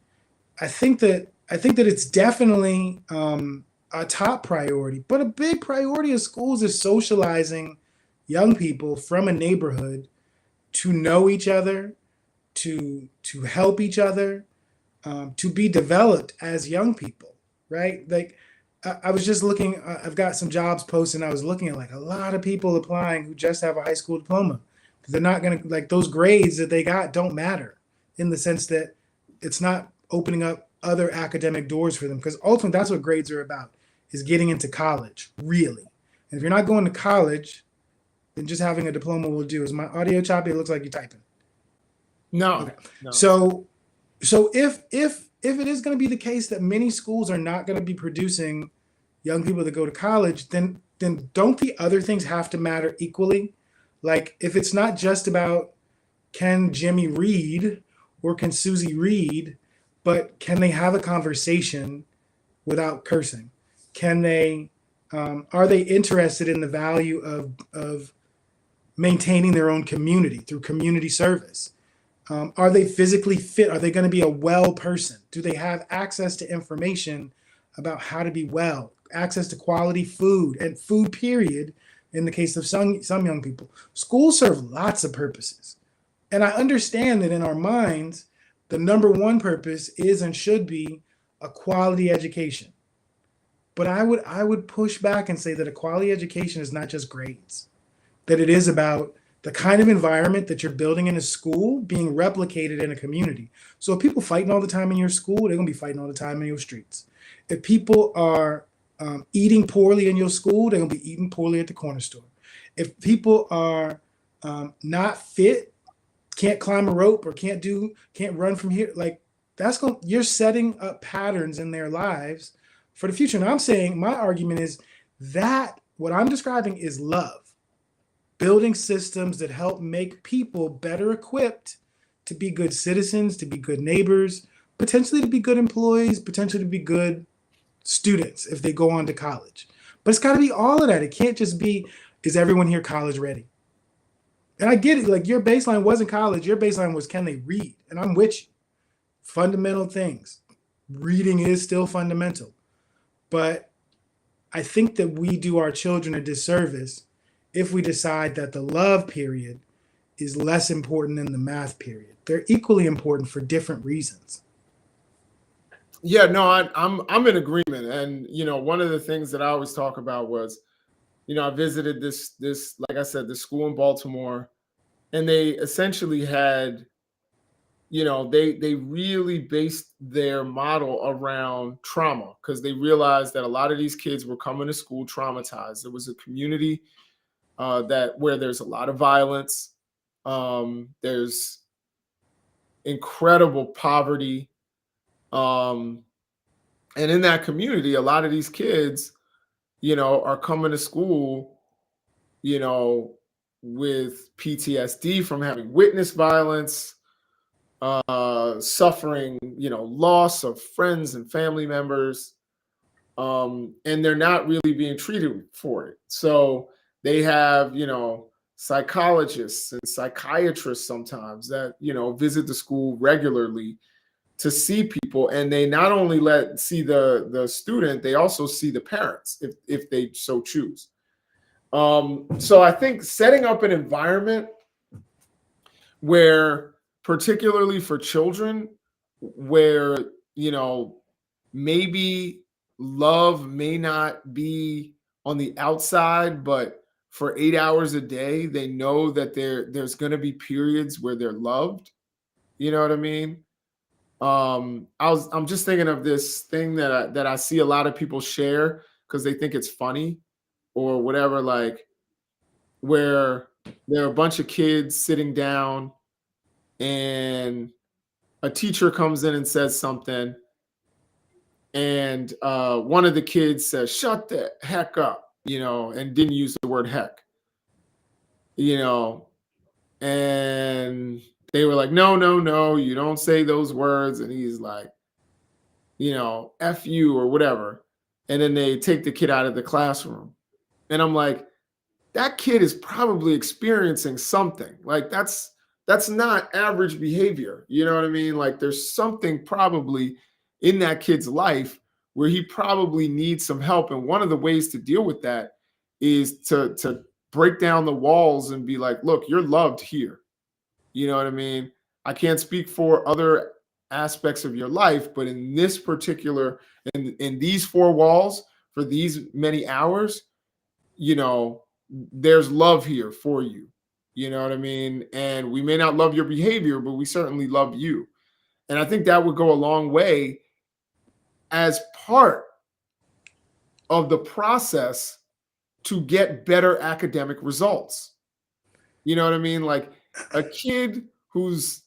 Speaker 1: I think that it's definitely a top priority, but a big priority of schools is socializing young people from a neighborhood to know each other, to help each other, to be developed as young people, right? Like, I was just looking. I've got some jobs posted, and I was looking at like a lot of people applying who just have a high school diploma. They're not gonna, like, those grades that they got don't matter, in the sense that it's not opening up other academic doors for them. Because ultimately, that's what grades are about: is getting into college, really. And if you're not going to college, then just having a diploma will do. Is my audio choppy? It looks like you're typing.
Speaker 2: No,
Speaker 1: Okay.
Speaker 2: no.
Speaker 1: So if it is going to be the case that many schools are not going to be producing young people that go to college, then don't the other things have to matter equally? Like, if it's not just about can Jimmy read or can Susie read, but can they have a conversation without cursing? Can they are they interested in the value of maintaining their own community through community service? Are they physically fit? Are they going to be a well person? Do they have access to information about how to be well? Access to quality food, and food, period, in the case of some young people. Schools serve lots of purposes. And I understand that in our minds, the number one purpose is and should be a quality education. But I would push back and say that a quality education is not just grades, that it is about the kind of environment that you're building in a school being replicated in a community. So if people fighting all the time in your school, they're gonna be fighting all the time in your streets. If people are eating poorly in your school, they're gonna be eating poorly at the corner store. If people are not fit, can't climb a rope, or can't run from here, like that's going you're setting up patterns in their lives for the future. And I'm saying my argument is that what I'm describing is love, building systems that help make people better equipped to be good citizens, to be good neighbors, potentially to be good employees, potentially to be good students if they go on to college. But it's got to be all of that. It can't just be, is everyone here college ready? And I get it. Like your baseline wasn't college. Your baseline was, can they read? And I'm with you. Fundamental things. Reading is still fundamental. But I think that we do our children a disservice if we decide that the love period is less important than the math period. They're equally important for different reasons.
Speaker 2: Yeah, no, I'm in agreement. And one of the things that I always talk about was, I visited this like I said, the school in Baltimore, and they essentially had, they really based their model around trauma, because they realized that a lot of these kids were coming to school traumatized. There was a community that where there's a lot of violence, there's incredible poverty, um, and in that community, a lot of these kids, are coming to school, you know, with PTSD from having witnessed violence, suffering, loss of friends and family members, and they're not really being treated for it. So they have, psychologists and psychiatrists sometimes that, visit the school regularly to see people, and they not only see the student, they also see the parents if they so choose. So I think setting up an environment where, particularly for children, where maybe love may not be on the outside, but for 8 hours a day they know that there's going to be periods where they're loved. You know what I mean? I'm just thinking of this thing that I see a lot of people share because they think it's funny or whatever, like where there are a bunch of kids sitting down and a teacher comes in and says something, and one of the kids says, "Shut the heck up," and didn't use the word heck, you know, and they were like, "No, no, no, you don't say those words," and he's like, "F you," or whatever, and then they take the kid out of the classroom, and I'm like, that kid is probably experiencing something. Like that's not average behavior. You know what I mean? Like there's something probably in that kid's life where he probably needs some help. And one of the ways to deal with that is to break down the walls and be like, look, you're loved here. You know what I mean? I can't speak for other aspects of your life, but in this particular, in these four walls for these many hours, there's love here for you. You know what I mean? And we may not love your behavior, but we certainly love you. And I think that would go a long way as part of the process to get better academic results. You know what I mean? Like a kid who's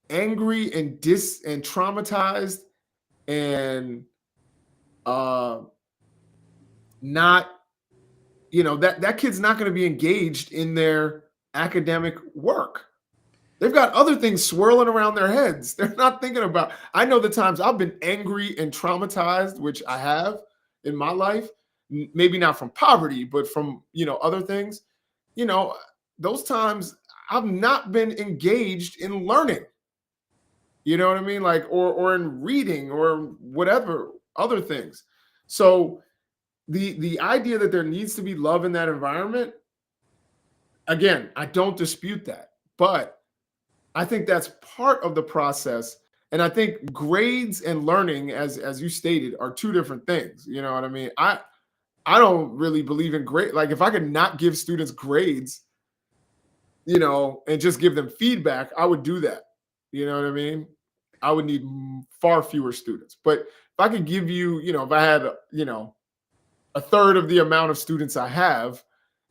Speaker 2: angry and traumatized and not, that kid's not going to be engaged in their academic work. They've got other things swirling around their heads. They're not thinking about. I know the times I've been angry and traumatized, which I have in my life, maybe not from poverty, but from, other things. You know, those times I've not been engaged in learning. You know what I mean? Like, or in reading or whatever other things. So the idea that there needs to be love in that environment, again, I don't dispute that. But I think that's part of the process. And I think grades and learning, as you stated, are two different things. You know what I mean? I don't really believe in grade. Like if I could not give students grades, and just give them feedback, I would do that. You know what I mean? I would need far fewer students. But if I could give you, if I had, a third of the amount of students I have,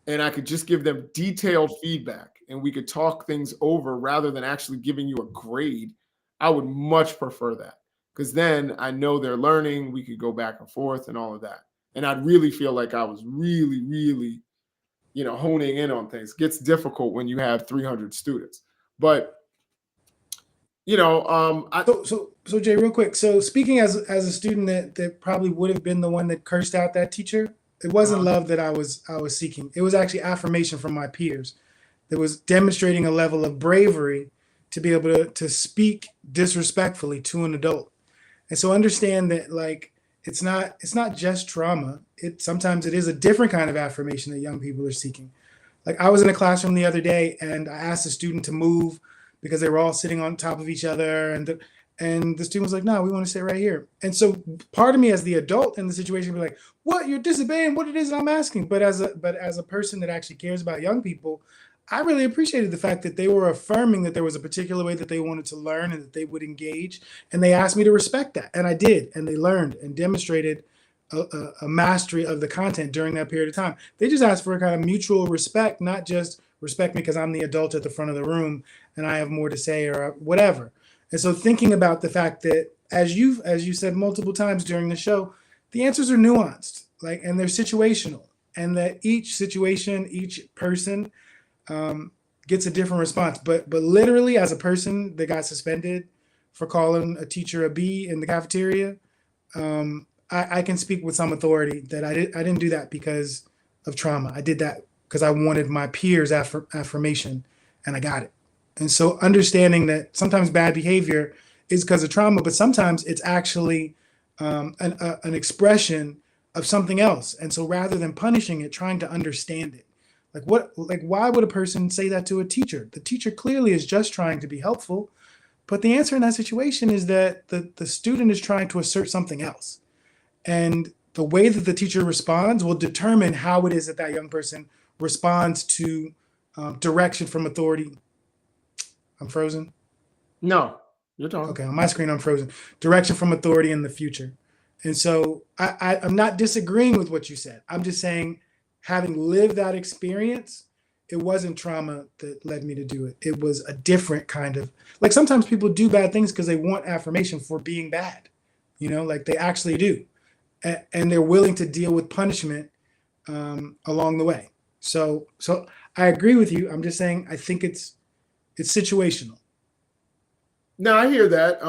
Speaker 2: and I could just give them detailed feedback and we could talk things over rather than actually giving you a grade, I would much prefer that. Because then I know they're learning, we could go back and forth and all of that. And I'd really feel like I was really, really, honing in on things. It gets difficult when you have 300 students. But,
Speaker 1: So Jay, real quick. So speaking as a student that probably would have been the one that cursed out that teacher, it wasn't love that I was seeking. It was actually affirmation from my peers that was demonstrating a level of bravery to be able to speak disrespectfully to an adult. And so understand that like it's not just trauma. Sometimes it is a different kind of affirmation that young people are seeking. Like I was in a classroom the other day and I asked a student to move because they were all sitting on top of each other and the student was like, no, we want to sit right here. And so part of me as the adult in the situation would be like, what, you're disobeying what it is I'm asking. But as a person that actually cares about young people, I really appreciated the fact that they were affirming that there was a particular way that they wanted to learn and that they would engage. And they asked me to respect that. And I did. And they learned and demonstrated a mastery of the content during that period of time. They just asked for a kind of mutual respect, not just respect me because I'm the adult at the front of the room and I have more to say or whatever. And so thinking about the fact that as you said multiple times during the show, the answers are nuanced, like, and they're situational, and that each situation, each person gets a different response. But literally, as a person that got suspended for calling a teacher a B in the cafeteria, I can speak with some authority that I didn't do that because of trauma. I did that because I wanted my peers' affirmation, and I got it. And so understanding that sometimes bad behavior is because of trauma, but sometimes it's actually an expression of something else. And so rather than punishing it, trying to understand it. Why would a person say that to a teacher? The teacher clearly is just trying to be helpful, but the answer in that situation is that the student is trying to assert something else. And the way that the teacher responds will determine how it is that that young person responds to direction from authority. I'm frozen.
Speaker 2: No, you're talking.
Speaker 1: Okay, on my screen, I'm frozen. Direction from authority in the future. And so I'm not disagreeing with what you said. I'm just saying, having lived that experience, it wasn't trauma that led me to do it. It was a different kind of, like sometimes people do bad things because they want affirmation for being bad, like they actually do. And they're willing to deal with punishment along the way. So I agree with you. I'm just saying, I think it's situational.
Speaker 2: No, I hear that.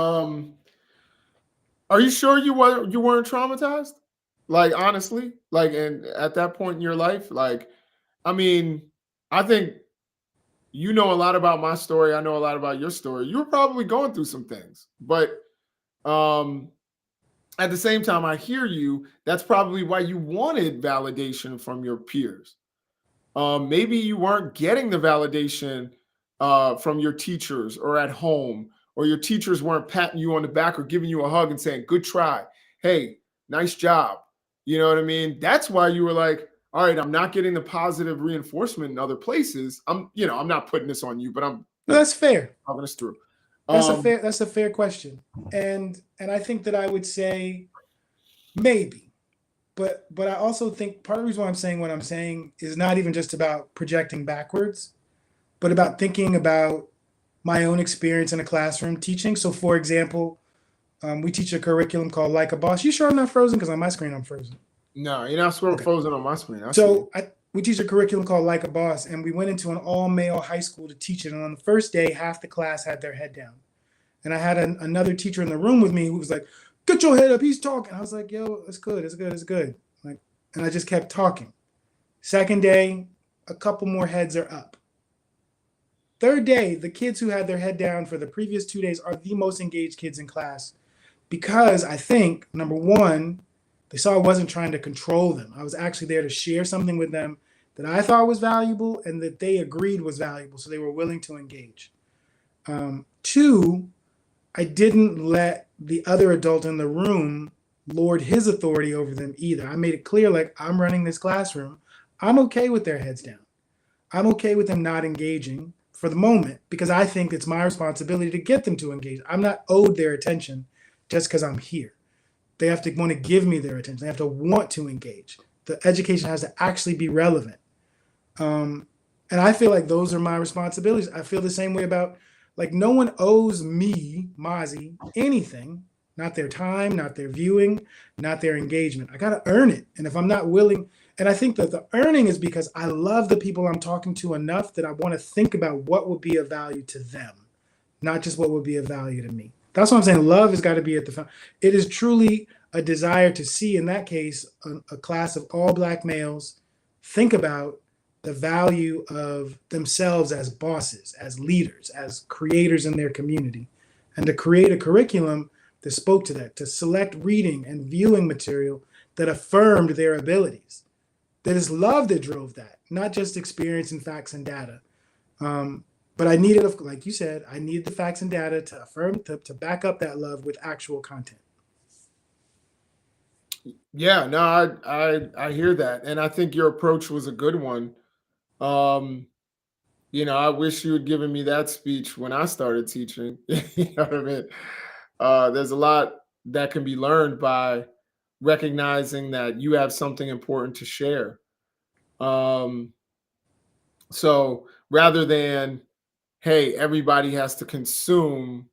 Speaker 2: Are you sure you weren't traumatized? Like honestly, like and at that point in your life, like I mean, I think you know a lot about my story. I know a lot about your story. You were probably going through some things, but um, at the same time, I hear you. That's probably why you wanted validation from your peers. Maybe you weren't getting the validation from your teachers or at home, or your teachers weren't patting you on the back or giving you a hug and saying, "Good try. Hey, nice job." You know what I mean? That's why you were like, "All right, I'm not getting the positive reinforcement in other places." I'm not putting this on you, but I'm
Speaker 1: No, that's fair.
Speaker 2: talking this through.
Speaker 1: That's a
Speaker 2: Um,
Speaker 1: fair that's a fair question. And I think that I would say maybe. But I also think part of the reason why I'm saying what I'm saying is not even just about projecting backwards, but about thinking about my own experience in a classroom teaching. So for example, we teach a curriculum called Like a Boss. You sure I'm not frozen? Because on my screen I'm frozen.
Speaker 2: no, you're not
Speaker 1: Okay.
Speaker 2: frozen on my screen. I see you.
Speaker 1: We teach a curriculum called Like a Boss, and we went into an all male high school to teach it. And on the first day, half the class had their head down. And I had another teacher in the room with me who was like, "Get your head up, he's talking." I was like, "Yo, it's good, it's good, it's good." Like, and I just kept talking. Second day, a couple more heads are up. Third day, the kids who had their head down for the previous 2 days are the most engaged kids in class because I think, number one, they saw I wasn't trying to control them. I was actually there to share something with them that I thought was valuable and that they agreed was valuable. So they were willing to engage. Two, I didn't let the other adult in the room lord his authority over them either. I made it clear, like, I'm running this classroom. I'm okay with their heads down. I'm okay with them not engaging for the moment because I think it's my responsibility to get them to engage. I'm not owed their attention just because I'm here. They have to want to give me their attention. They have to want to engage. The education has to actually be relevant. Um, and I feel like those are my responsibilities. I feel the same way about, like, no one owes me, Mozzie, anything, not their time, not their viewing, not their engagement. I got to earn it. And if I'm not willing, and I think that the earning is because I love the people I'm talking to enough that I want to think about what would be of value to them, not just what would be of value to me. That's what I'm saying. Love has got to be at the front. It is truly a desire to see, in that case, a class of all Black males think about the value of themselves as bosses, as leaders, as creators in their community, and to create a curriculum that spoke to that, to select reading and viewing material that affirmed their abilities. That is love that drove that, not just experience and facts and data. But I needed, like you said, I needed the facts and data to affirm, to back up that love with actual content.
Speaker 2: Yeah, no, I hear that, and I think your approach was a good one. Um, I wish you had given me that speech when I started teaching. You know what I mean? There's a lot that can be learned by recognizing that you have something important to share. Um, so rather than, hey, everybody has to consume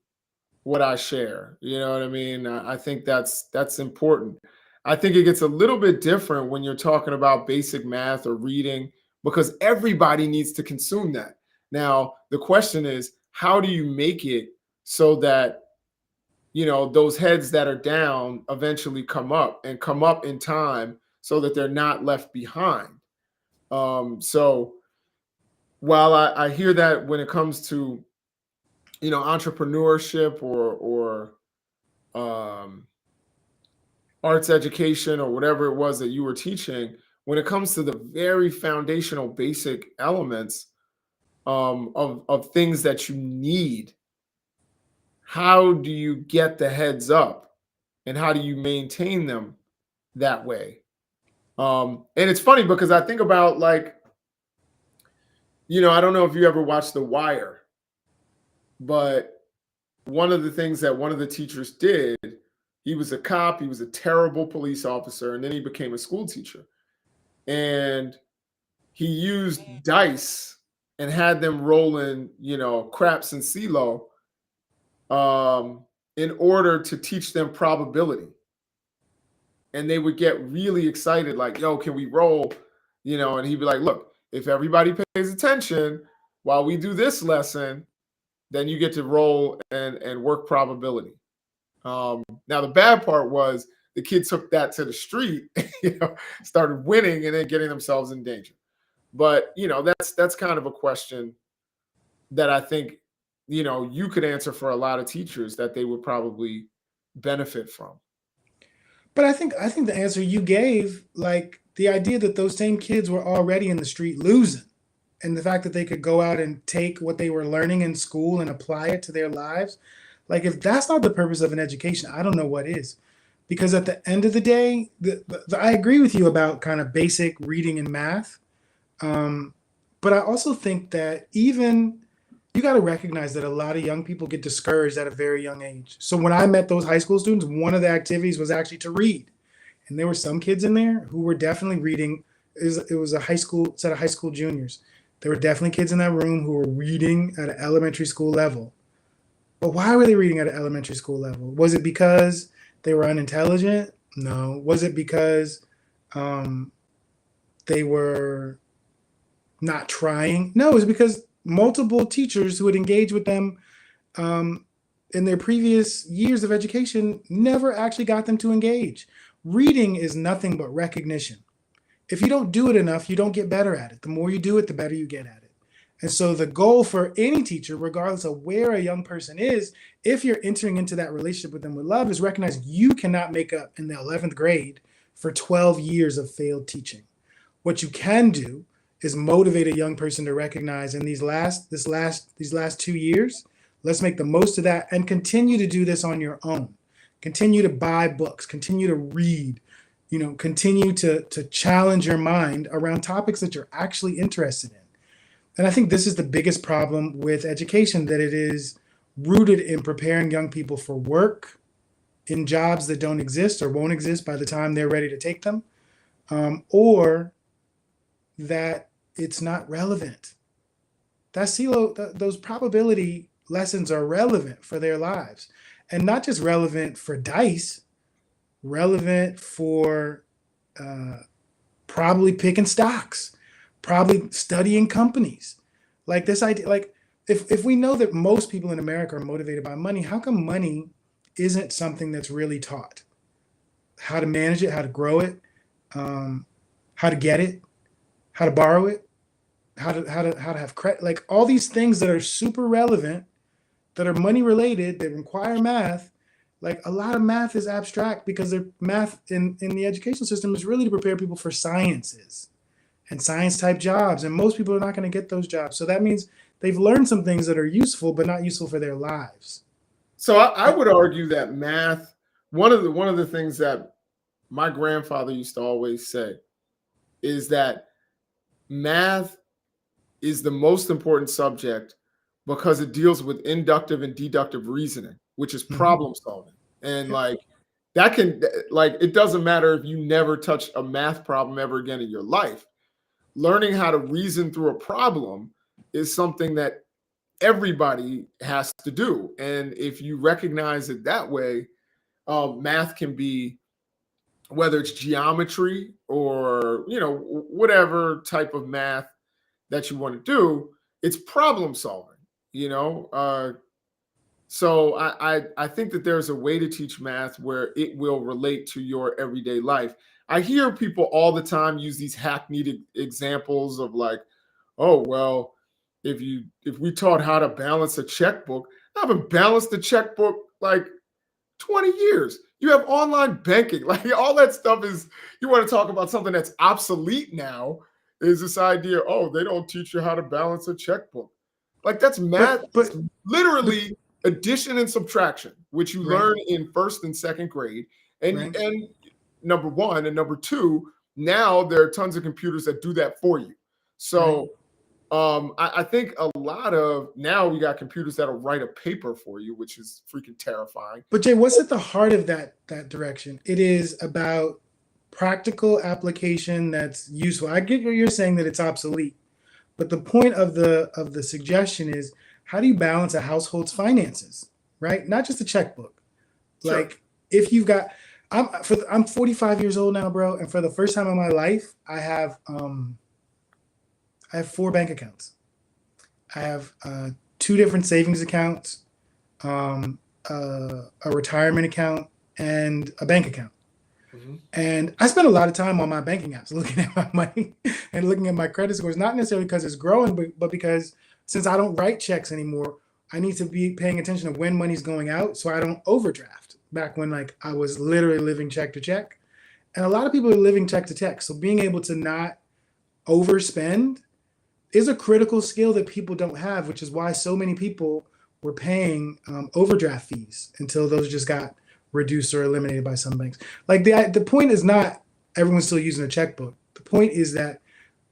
Speaker 2: what I share. You know what I mean? I think that's important. I think it gets a little bit different when you're talking about basic math or reading because everybody needs to consume that. Now, the question is, how do you make it so that those heads that are down eventually come up and come up in time so that they're not left behind? So while I hear that when it comes to entrepreneurship or um, arts education or whatever it was that you were teaching, when it comes to the very foundational basic elements of things that you need, how do you get the heads up and how do you maintain them that way? And it's funny because I think about, like, I don't know if you ever watched The Wire, but one of the things that one of the teachers did, he was a cop, he was a terrible police officer, and then he became a school teacher. And he used dice and had them rolling, craps and CeeLo in order to teach them probability. And they would get really excited, like, yo, can we roll? And he'd be like, look, if everybody pays attention while we do this lesson, then you get to roll and work probability. Now, the bad part was the kids took that to the street, started winning and then getting themselves in danger. But that's kind of a question that I think you could answer for a lot of teachers that they would probably benefit from.
Speaker 1: But I think the answer you gave, like the idea that those same kids were already in the street losing, and the fact that they could go out and take what they were learning in school and apply it to their lives, like, if that's not the purpose of an education, I don't know what is. Because at the end of the day, I agree with you about kind of basic reading and math. Um, but I also think that even you got to recognize that a lot of young people get discouraged at a very young age. So when I met those high school students, one of the activities was actually to read. And there were some kids in there who were definitely reading. It was a high school set of high school juniors. There were definitely kids in that room who were reading at an elementary school level. But why were they reading at an elementary school level? Was it because they were unintelligent? No. Was it because um, they were not trying? No, it was because multiple teachers who had engaged with them um, in their previous years of education never actually got them to engage. Reading is nothing but recognition. If you don't do it enough, you don't get better at it. The more you do it, the better you get at it. And so the goal for any teacher, regardless of where a young person is, if you're entering into that relationship with them with love, is recognize you cannot make up in the 11th grade for 12 years of failed teaching. What you can do is motivate a young person to recognize in these last 2 years, Let's make the most of that and continue to do this on your own. Continue to buy books, continue to read, continue to challenge your mind around topics that you're actually interested in. And I think this is the biggest problem with education, that it is rooted in preparing young people for work in jobs that don't exist or won't exist by the time they're ready to take them, or that it's not relevant. Those probability lessons are relevant for their lives, and not just relevant for dice, relevant for probably picking stocks, probably studying companies. Like this idea, like if we know that most people in America are motivated by money, how come money isn't something that's really taught? How to manage it, how to grow it, how to get it, how to borrow it, how to have credit, like all these things that are super relevant, that are money related, that require math. Like a lot of math is abstract because their math in the education system is really to prepare people for sciences and science type jobs. And most people are not going to get those jobs. So that means they've learned some things that are useful, but not useful for their lives.
Speaker 2: So I would argue that math, one of the things that my grandfather used to always say is that math is the most important subject because it deals with inductive and deductive reasoning, which is problem solving. And like that can, like, it doesn't matter if you never touch a math problem ever again in your life. Learning how to reason through a problem is something that everybody has to do. And if you recognize it that way, math can be, whether it's geometry or, whatever type of math that you want to do, it's problem solving, so I think that there's a way to teach math where it will relate to your everyday life. I hear people all the time use these hackneyed examples of like, oh, well, if we taught how to balance a checkbook, I haven't balanced a checkbook like 20 years. You have online banking. Like all that stuff is, you want to talk about something that's obsolete now, is this idea, oh, they don't teach you how to balance a checkbook. Like that's math, but literally addition and subtraction, which you learn in first and second grade. And number one, and number two, now there are tons of computers that do that for you. So I think a lot of, now we got computers that'll write a paper for you, which is freaking terrifying.
Speaker 1: But Jay, what's at the heart of that direction? It is about practical application that's useful. I get what you're saying, that it's obsolete, but the point of the suggestion is, how do you balance a household's finances, right? Not just a checkbook. Sure. Like if you've got, I'm 45 years old now, bro, and for the first time in my life, I have 4 bank accounts. I have 2 different savings accounts, a retirement account, and a bank account. And I spend a lot of time on my banking apps, looking at my money and looking at my credit scores, not necessarily because it's growing, but because since I don't write checks anymore, I need to be paying attention to when money's going out so I don't overdraft. Back when like I was literally living check to check. And a lot of people are living check to check. So being able to not overspend is a critical skill that people don't have, which is why so many people were paying overdraft fees until those just got reduced or eliminated by some banks. Like the point is not everyone's still using a checkbook. The point is that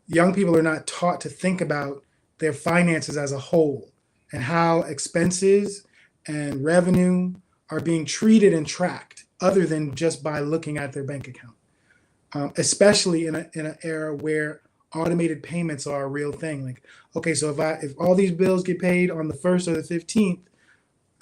Speaker 1: young people are not taught to think about their finances as a whole and how expenses and revenue are being treated and tracked other than just by looking at their bank account, especially in an era where automated payments are a real thing. Like, okay, so if all these bills get paid on the 1st or the 15th,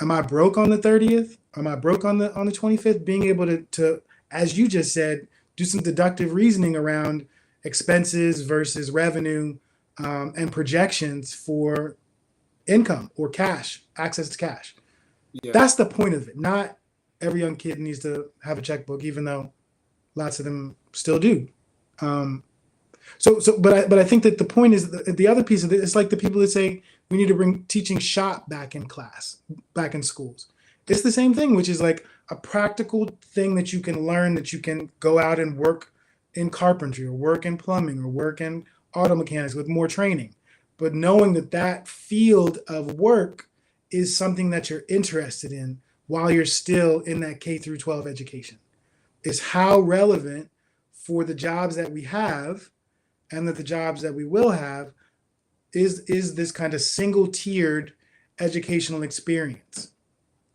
Speaker 1: am I broke on the 30th? Am I broke on the 25th? Being able to, as you just said, do some deductive reasoning around expenses versus revenue, and projections for income or cash, access to cash. Yeah. That's the point of it. Not every young kid needs to have a checkbook, even though lots of them still do. But I think that the point is the other piece of it. It's like the people that say we need to bring teaching shop back in class, back in schools. It's the same thing, which is like a practical thing that you can learn, that you can go out and work in carpentry or work in plumbing or work in auto mechanics with more training. But knowing that field of work is something that you're interested in while you're still in that K through 12 education? Is how relevant for the jobs that we have and that the jobs that we will have is this kind of single tiered educational experience?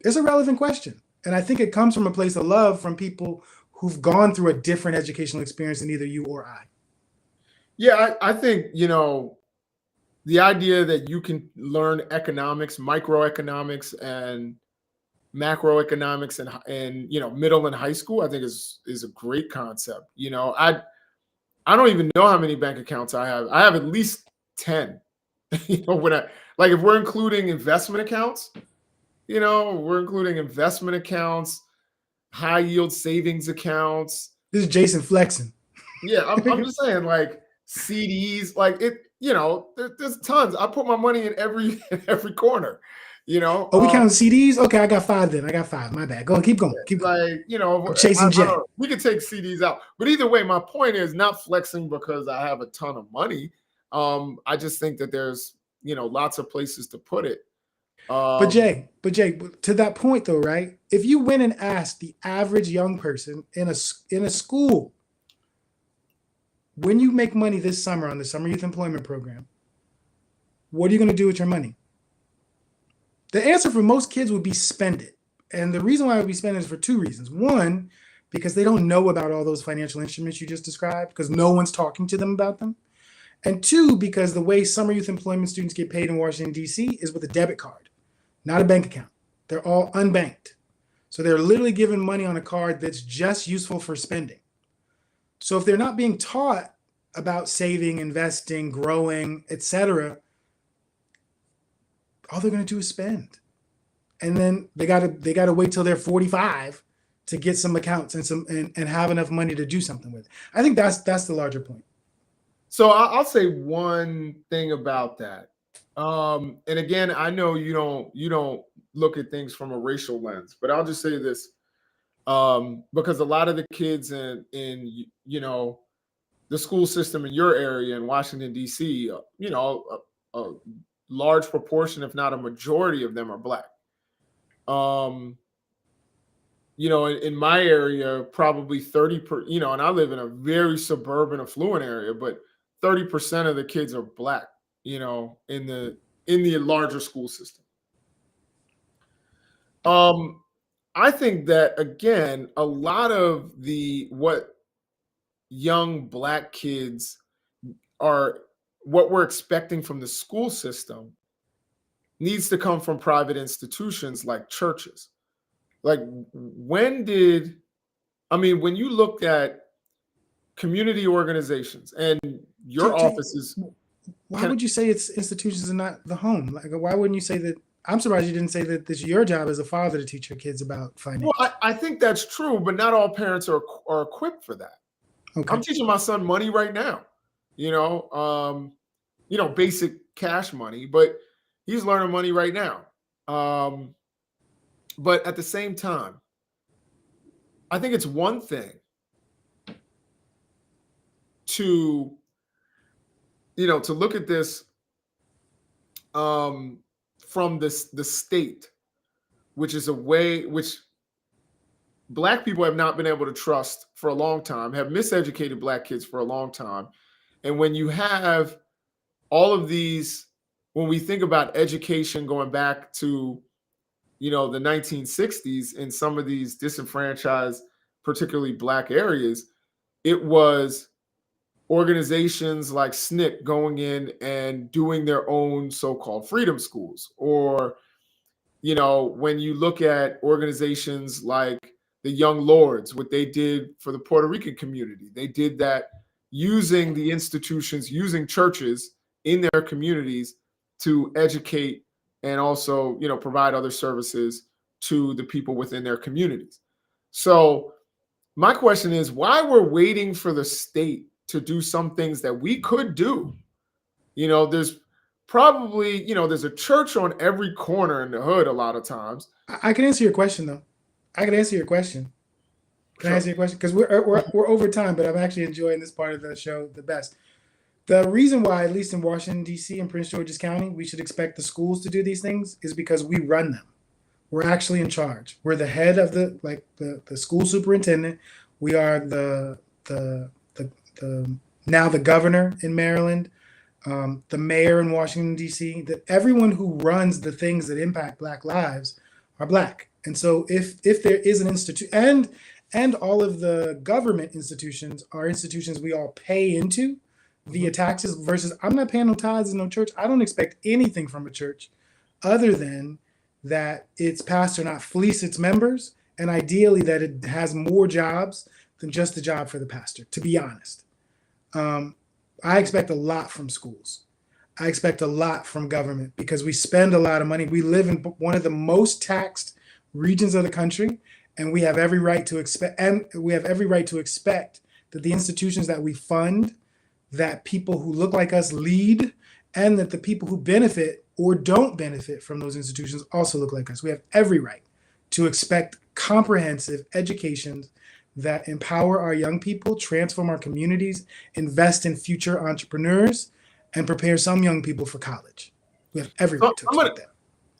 Speaker 1: It's a relevant question. And I think it comes from a place of love from people who've gone through a different educational experience than either you or I.
Speaker 2: Yeah, I think, the idea that you can learn economics, microeconomics, and macroeconomics, and middle and high school, I think is a great concept. I don't even know how many bank accounts I have. I have at least 10. When I like if we're including investment accounts, high yield savings accounts.
Speaker 1: This is Jason flexing.
Speaker 2: Yeah, I'm just saying, like CDs, like it. There's tons. I put my money in every in every corner.
Speaker 1: Oh, we count CDs? Okay, I got 5 then. I got 5. My bad. Go, keep going. Keep going.
Speaker 2: Like,
Speaker 1: I'm chasing Jay.
Speaker 2: we could take CDs out. But either way, my point is not flexing because I have a ton of money. I just think that there's, lots of places to put it.
Speaker 1: But Jay, to that point though, right? If you went and asked the average young person in a school, when you make money this summer on the Summer Youth Employment Program, what are you going to do with your money? The answer for most kids would be spend it. And the reason why I would be spending is for 2 reasons. One, because they don't know about all those financial instruments you just described, because no one's talking to them about them. And 2, because the way summer youth employment students get paid in Washington, D.C. is with a debit card, not a bank account. They're all unbanked. So they're literally given money on a card that's just useful for spending. So if they're not being taught about saving, investing, growing, etc., all they're going to do is spend. And then they got to wait till they're 45 to get some accounts and have enough money to do something with. I think that's the larger point.
Speaker 2: So I'll say one thing about that. And again, I know you don't look at things from a racial lens, but I'll just say this. Because a lot of the kids in the school system in your area in Washington, D.C., a large proportion, if not a majority of them, are Black. In my area, probably 30%, and I live in a very suburban, affluent area, but 30% of the kids are Black, in the larger school system. I think that, again, a lot of what young Black kids what we're expecting from the school system needs to come from private institutions like churches. Like, when you looked at community organizations and your offices.
Speaker 1: Why would you say it's institutions and not the home? Like, why wouldn't you say that? I'm surprised you didn't say that it's your job as a father to teach your kids about finance.
Speaker 2: Well, I think that's true, but not all parents are equipped for that. Okay. I'm teaching my son money right now, basic cash money, but he's learning money right now. But at the same time, I think it's one thing to look at this from the state, which is a way which Black people have not been able to trust for a long time, have miseducated Black kids for a long time. And when you have all of these, when we think about education going back to, the 1960s in some of these disenfranchised, particularly Black areas, it was organizations like SNCC going in and doing their own so-called freedom schools. Or, when you look at organizations like the Young Lords, what they did for the Puerto Rican community, they did that using the institutions, using churches in their communities to educate and also, provide other services to the people within their communities. So my question is, why we're waiting for the state to do some things that we could do? There's probably, there's a church on every corner in the hood a lot of times.
Speaker 1: I can answer your question, though. I can answer your question. Can I answer your question? Because we're over time, but I'm actually enjoying this part of the show the best. The reason why, at least in Washington, D.C. and Prince George's County, we should expect the schools to do these things is because we run them. We're actually in charge. We're the head of the school superintendent. We are the now the governor in Maryland, the mayor in Washington D.C. That everyone who runs the things that impact Black lives are Black. And so if there is an institute and all of the government institutions are institutions we all pay into via taxes versus I'm not paying no tithes in no church. I don't expect anything from a church other than that its pastor not fleece its members and ideally that it has more jobs than just a job for the pastor, to be honest. I expect a lot from schools. I expect a lot from government because we spend a lot of money. We live in one of the most taxed regions of the country, and we have every right to expect that the institutions that we fund, that people who look like us lead, and that the people who benefit or don't benefit from those institutions also look like us. We have every right to expect comprehensive education that empower our young people, transform our communities, invest in future entrepreneurs, and prepare some young people for college. We have every right to expect that.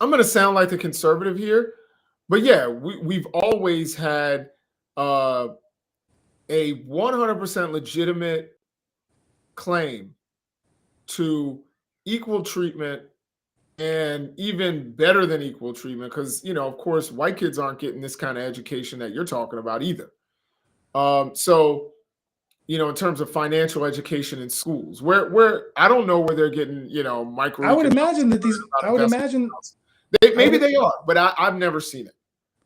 Speaker 2: I'm going to sound like the conservative here, but yeah, we've always had a 100% legitimate claim to equal treatment and even better than equal treatment because, of course, white kids aren't getting this kind of education that you're talking about either. So, in terms of financial education in schools, where I don't know where they're getting, micro.
Speaker 1: I would imagine that
Speaker 2: maybe they are, but I've never seen it.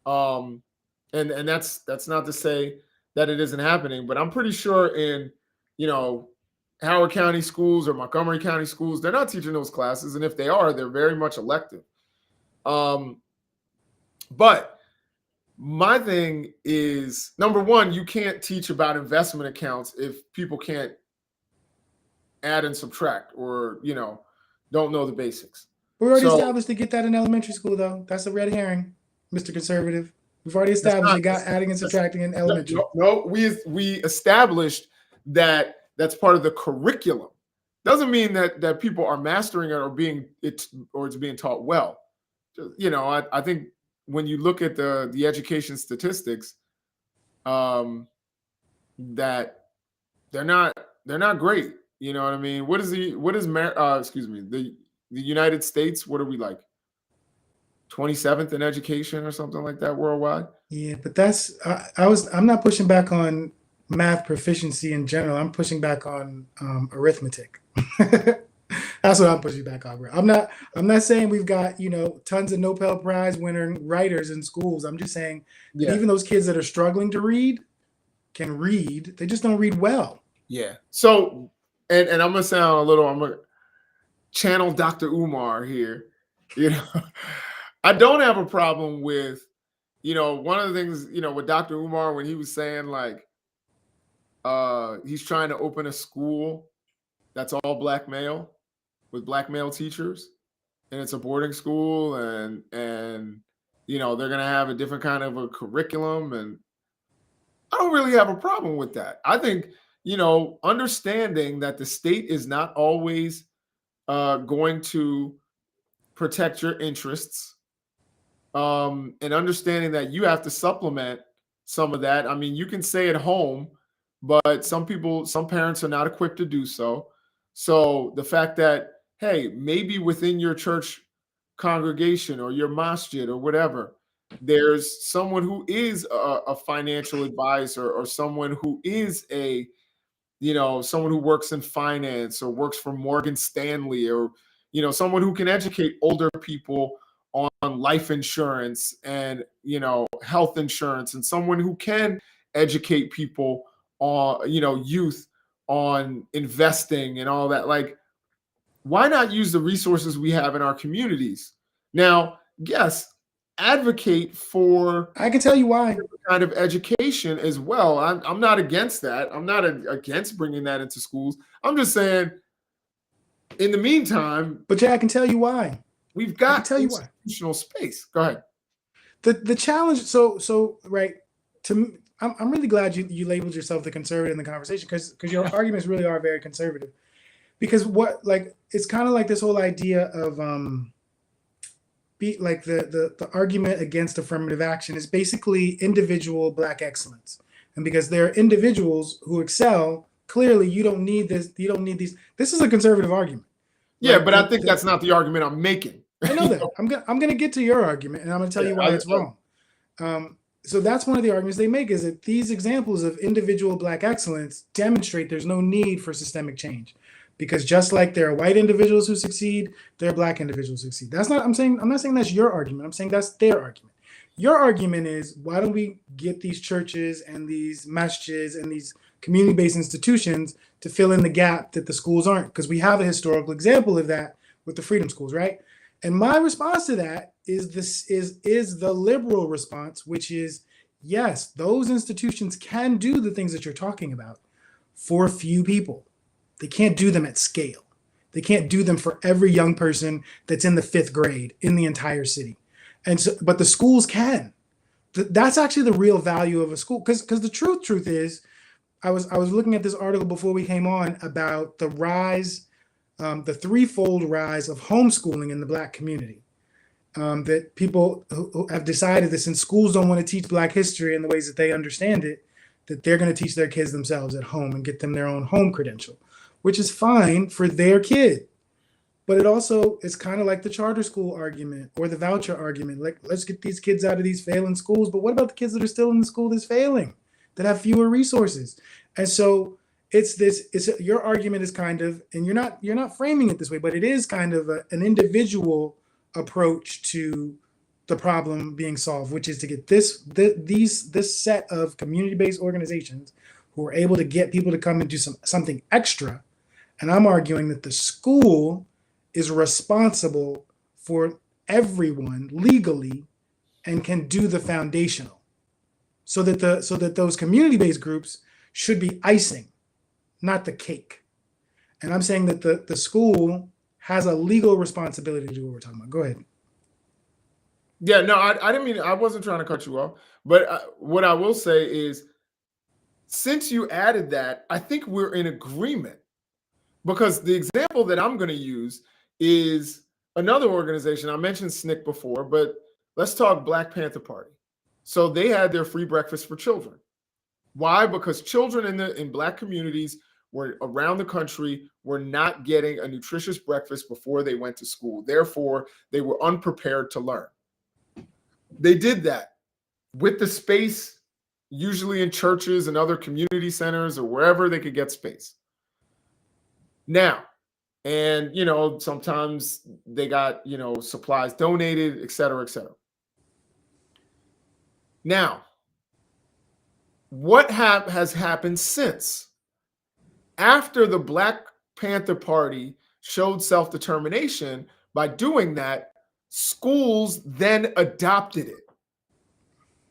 Speaker 2: And that's not to say that it isn't happening, but I'm pretty sure in, Howard County schools or Montgomery County schools, they're not teaching those classes, and if they are, they're very much elective. But my thing is, number one, you can't teach about investment accounts if people can't add and subtract or, don't know the basics.
Speaker 1: We're already established to get that in elementary school, though. That's a red herring, Mr. Conservative. We've already established adding and subtracting in elementary.
Speaker 2: No, we established that that's part of the curriculum. Doesn't mean that people are mastering it or it's being taught well. I think when you look at the education statistics, that they're not great. You know what I mean? The United States, what are we like? 27th in education or something like that worldwide?
Speaker 1: Yeah, but I'm not pushing back on math proficiency in general. I'm pushing back on arithmetic. That's what I'm pushing back on. I'm not saying we've got, tons of Nobel Prize winning writers in schools. I'm just saying that even those kids that are struggling to read can read. They just don't read well.
Speaker 2: Yeah. So, and I'm going to I'm going to channel Dr. Umar here. I don't have a problem with, one of the things, with Dr. Umar, when he was saying like, he's trying to open a school that's all Black male with Black male teachers, and it's a boarding school, and they're going to have a different kind of a curriculum, and I don't really have a problem with that. I think, understanding that the state is not always going to protect your interests, and understanding that you have to supplement some of that. I mean, you can stay at home, but some parents are not equipped to do so. So the fact that, hey, maybe within your church congregation or your masjid or whatever, there's someone who is a financial advisor or someone who is someone who works in finance or works for Morgan Stanley or, someone who can educate older people on life insurance and, health insurance, and someone who can educate people on, youth on investing and all that. Like, why not use the resources we have in our communities? Now, yes, advocate for.
Speaker 1: I can tell you why.
Speaker 2: Kind of education as well. I'm not against that. I'm not against bringing that into schools. I'm just saying, in the meantime.
Speaker 1: But I can tell you why.
Speaker 2: We've got institutional space. Go ahead.
Speaker 1: The challenge. So right. I'm really glad you labeled yourself the conservative in the conversation because your arguments really are very conservative. because what, like, it's kind of like this whole idea of be like the argument against affirmative action is basically individual black excellence. And because there are individuals who excel, clearly you don't need this, you don't need these. This is a conservative argument.
Speaker 2: Yeah,
Speaker 1: Like
Speaker 2: but I think
Speaker 1: the
Speaker 2: that's not the argument I'm making.
Speaker 1: I know that. I'm gonna get to your argument, and I'm gonna tell
Speaker 2: Yeah,
Speaker 1: you why it's wrong. So that's one of the arguments they make, is that these examples of individual black excellence demonstrate there's no need for systemic change, because just like there are white individuals who succeed, there are black individuals who succeed. That's not I'm not saying that's your argument. I'm saying that's their argument. Your argument is, why don't we get these churches and these masjids and these community-based institutions to fill in the gap that the schools aren't? Because we have a historical example of that with the freedom schools, right? And my response to that is the liberal response, which is, yes, those institutions can do the things that you're talking about for a few people. They can't do them at scale. They can't do them for every young person that's in the 5th grade in the entire city. And so, but the schools can. That's actually the real value of a school. Because the truth is, I was looking at this article before we came on about the rise, the threefold rise of homeschooling in the black community. That people who have decided that since schools don't want to teach black history in the ways that they understand it, that they're going to teach their kids themselves at home and get them their own home credential, which is fine for their kid. But it also is kind of like the charter school argument or the voucher argument. Like, let's get these kids out of these failing schools. But what about the kids that are still in the school that's failing, that have fewer resources? And so your argument is kind of, and you're not framing it this way, but it is kind of an individual approach to the problem being solved, which is to get this set of community-based organizations who are able to get people to come and do something extra. And I'm arguing that the school is responsible for everyone legally and can do the foundational, so that those community-based groups should be icing, not the cake. And I'm saying that the school has a legal responsibility to do what we're talking about. Go ahead.
Speaker 2: Yeah, no, I didn't mean, I wasn't trying to cut you off, but what I will say is, since you added that, I think we're in agreement, because the example that I'm going to use is another organization. I mentioned SNCC before, but let's talk Black Panther Party. So they had their free breakfast for children. Why? Because children in black communities were around the country were not getting a nutritious breakfast before they went to school. Therefore, they were unprepared to learn. They did that with the space, usually in churches and other community centers or wherever they could get space. Now, and sometimes they got supplies donated, et cetera, et cetera. Now, what has happened since? After the Black Panther Party showed self-determination by doing that, schools then adopted it.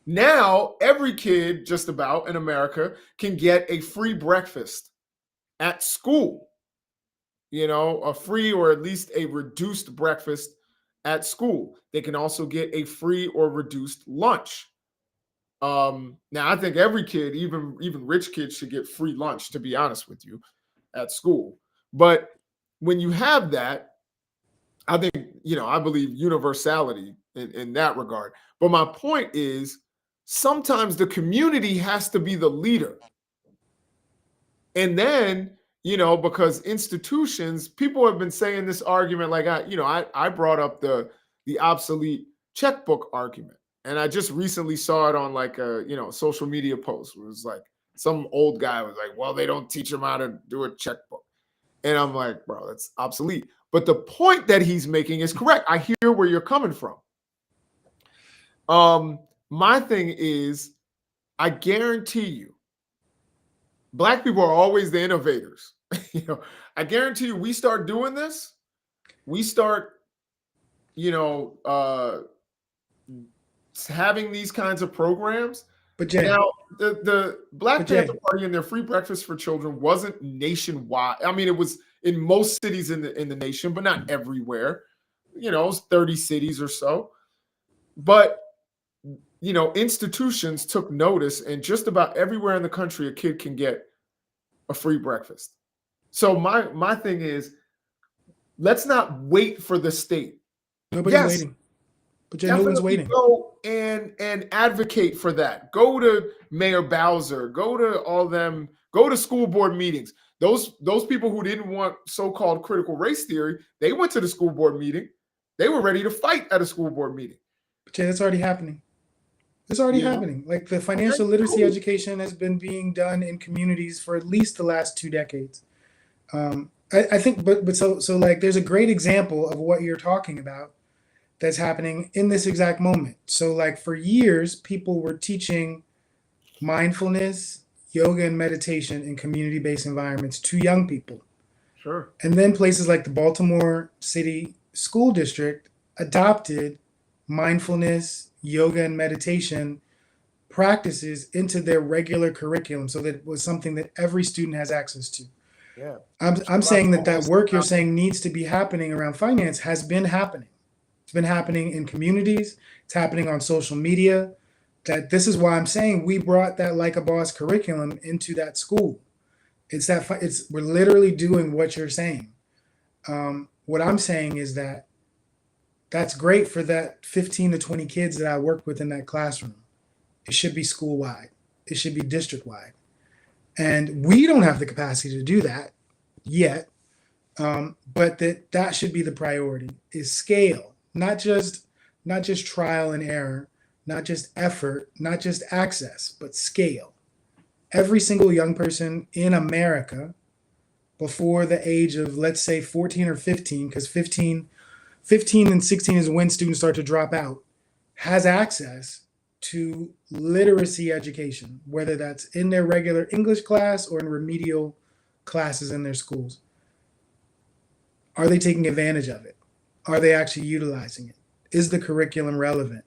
Speaker 2: Now, every kid just about in America can get a free breakfast at school. A free or at least a reduced breakfast at school. They can also get a free or reduced lunch. Now, I think every kid, even rich kids, should get free lunch, to be honest with you, at school. But when you have that, I think, I believe universality in that regard. But my point is, sometimes the community has to be the leader. And then, because institutions, people have been saying this argument, like I brought up the obsolete checkbook argument. And I just recently saw it on like a, social media post. It was like some old guy was like, well, they don't teach them how to do a checkbook. And I'm like, bro, that's obsolete. But the point that he's making is correct. I hear where you're coming from. My thing is, I guarantee you, Black people are always the innovators. I guarantee you, we start doing this, we start, having these kinds of programs.
Speaker 1: But Jay,
Speaker 2: now, the Black
Speaker 1: but Jay,
Speaker 2: Panther Party and their free breakfast for children wasn't nationwide. I mean, it was in most cities in the nation, but not everywhere. It was 30 cities or so. But institutions took notice, and just about everywhere in the country, a kid can get a free breakfast. So my thing is, let's not wait for the state.
Speaker 1: Nobody's
Speaker 2: Yes,
Speaker 1: waiting, but no one's
Speaker 2: definitely
Speaker 1: waiting.
Speaker 2: go and advocate for that. Go to Mayor Bowser, go to all them, go to school board meetings. Those people who didn't want so-called critical race theory, they went to the school board meeting. They were ready to fight at a school board meeting.
Speaker 1: But yeah, that's already happening. It's already
Speaker 2: You know?
Speaker 1: happening. Like the
Speaker 2: Okay,
Speaker 1: financial literacy
Speaker 2: cool.
Speaker 1: education has been being done in communities for at least the last 2 decades. I think, but so like there's a great example of what you're talking about that's happening in this exact moment. So like for years, people were teaching mindfulness, yoga, and meditation in community-based environments to young people.
Speaker 2: Sure.
Speaker 1: And then places like the Baltimore City School District adopted mindfulness, yoga, and meditation practices into their regular curriculum so that it was something that every student has access to.
Speaker 2: Yeah.
Speaker 1: I'm saying that that work you're saying needs to be happening around finance has been happening. It's been happening in communities, it's happening on social media. That this is why I'm saying we brought that like a boss curriculum into that school. It's we're literally doing what you're saying. What I'm saying is that that's great for that 15 to 20 kids that I work with in that classroom. It should be school wide. It should be district wide. And we don't have the capacity to do that yet. But that should be the priority is scale, not just trial and error, not just effort, not just access, but scale. Every single young person in America before the age of, let's say, 14 or 15, because 15 and 16 is when students start to drop out, has access to literacy education, whether that's in their regular English class or in remedial classes in their schools. Are they taking advantage of it? Are they actually utilizing it? Is the curriculum relevant?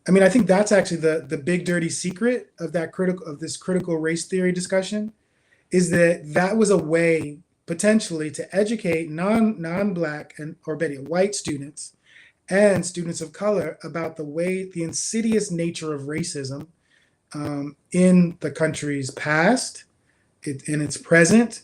Speaker 1: I mean, I think that's actually the big dirty secret of this critical race theory discussion is that that was a way potentially to educate non-black and or better white students and students of color about the insidious nature of racism in the country's past, in its present,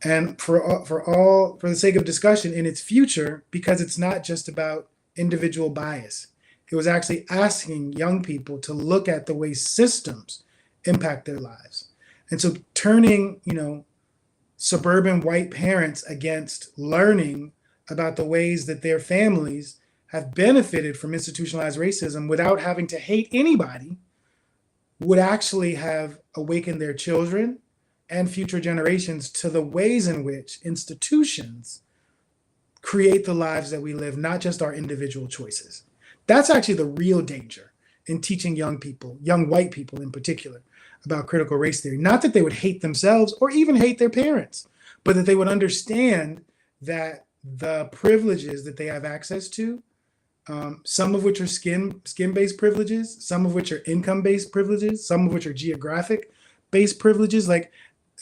Speaker 1: and for the sake of discussion in its future, because it's not just about individual bias. It was actually asking young people to look at the way systems impact their lives. And so turning, suburban white parents against learning about the ways that their families have benefited from institutionalized racism without having to hate anybody would actually have awakened their children and future generations to the ways in which institutions create the lives that we live, not just our individual choices. That's actually the real danger in teaching young people, young white people in particular, about critical race theory. Not that they would hate themselves or even hate their parents, but that they would understand that the privileges that they have access to, some of which are skin-based privileges, some of which are income-based privileges, some of which are geographic-based privileges. Like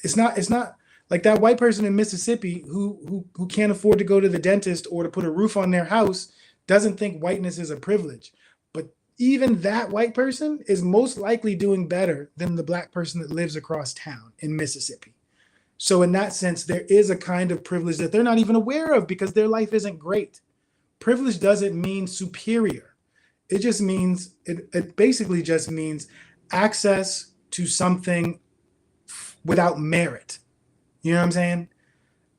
Speaker 1: it's not like that white person in Mississippi who can't afford to go to the dentist or to put a roof on their house doesn't think whiteness is a privilege. But even that white person is most likely doing better than the black person that lives across town in Mississippi. So in that sense, there is a kind of privilege that they're not even aware of because their life isn't great. Privilege doesn't mean superior. It basically just means access to something without merit. You know what I'm saying?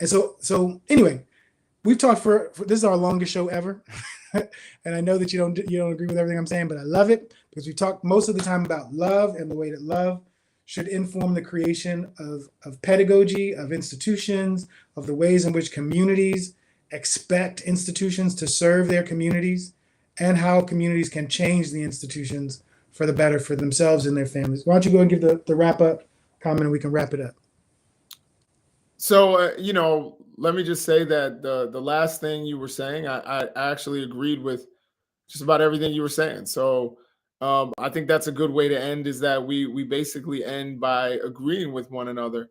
Speaker 1: And so anyway, we've talked for this is our longest show ever. And I know that you don't agree with everything I'm saying, but I love it because we talk most of the time about love and the way that love should inform the creation of pedagogy, of institutions, of the ways in which communities expect institutions to serve their communities, and how communities can change the institutions for the better for themselves and their families. Why don't you go and give the wrap up comment and we can wrap it up.
Speaker 2: So, let me just say that the last thing you were saying, I actually agreed with just about everything you were saying. So, I think that's a good way to end. Is that we basically end by agreeing with one another,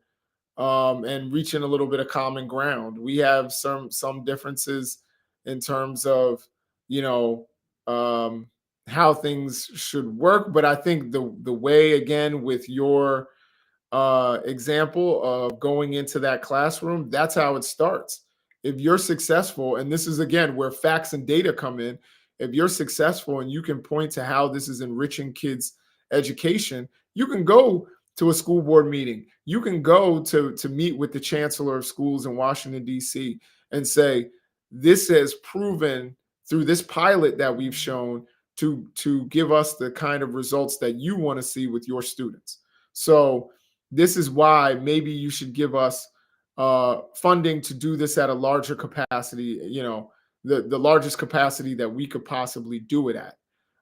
Speaker 2: and reaching a little bit of common ground. We have some differences in terms of you know um, how things should work, but I think the way, again, with your example of going into that classroom, that's how it starts. If you're successful, and this is again where facts and data come in, if you're successful and you can point to how this is enriching kids' education, you can go to a school board meeting. You can go to meet with the chancellor of schools in Washington, D.C., and say, this has proven through this pilot that we've shown to give us the kind of results that you want to see with your students. So this is why maybe you should give us funding to do this at a larger capacity, the largest capacity that we could possibly do it at.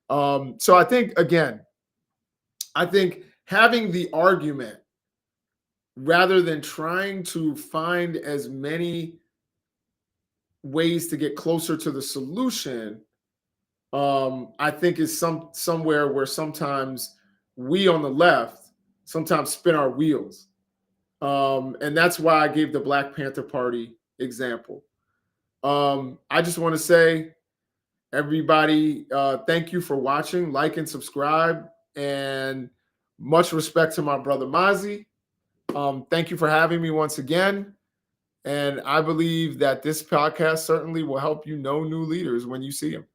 Speaker 2: So I think, again, having the argument rather than trying to find as many ways to get closer to the solution, I think is somewhere where sometimes we on the left sometimes spin our wheels. And that's why I gave the Black Panther Party example. I just want to say, everybody, thank you for watching, like and subscribe, and much respect to my brother Mazi. Thank you for having me once again. And I believe that this podcast certainly will help you know new leaders when you see them.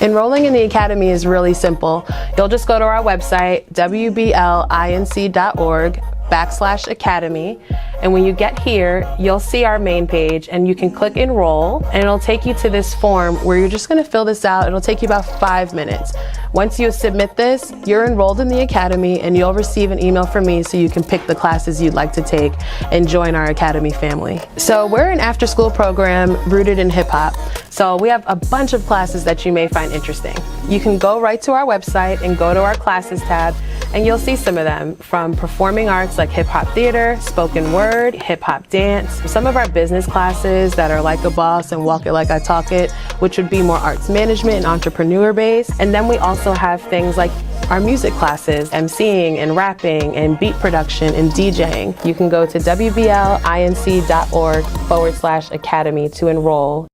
Speaker 3: Enrolling in the Academy is really simple. You'll just go to our website, wblinc.org/academy. And when you get here, you'll see our main page and you can click enroll and it'll take you to this form where you're just gonna fill this out. It'll take you about 5 minutes. Once you submit this, you're enrolled in the Academy and you'll receive an email from me so you can pick the classes you'd like to take and join our Academy family. So we're an after-school program rooted in hip hop. So we have a bunch of classes that you may find interesting. You can go right to our website and go to our classes tab and you'll see some of them, from performing arts like hip hop theater, spoken word, hip hop dance, some of our business classes that are like a boss and walk it like I talk it, which would be more arts management and entrepreneur based. And then we also have things like our music classes, emceeing and rapping and beat production and DJing. You can go to wblinc.org/academy to enroll.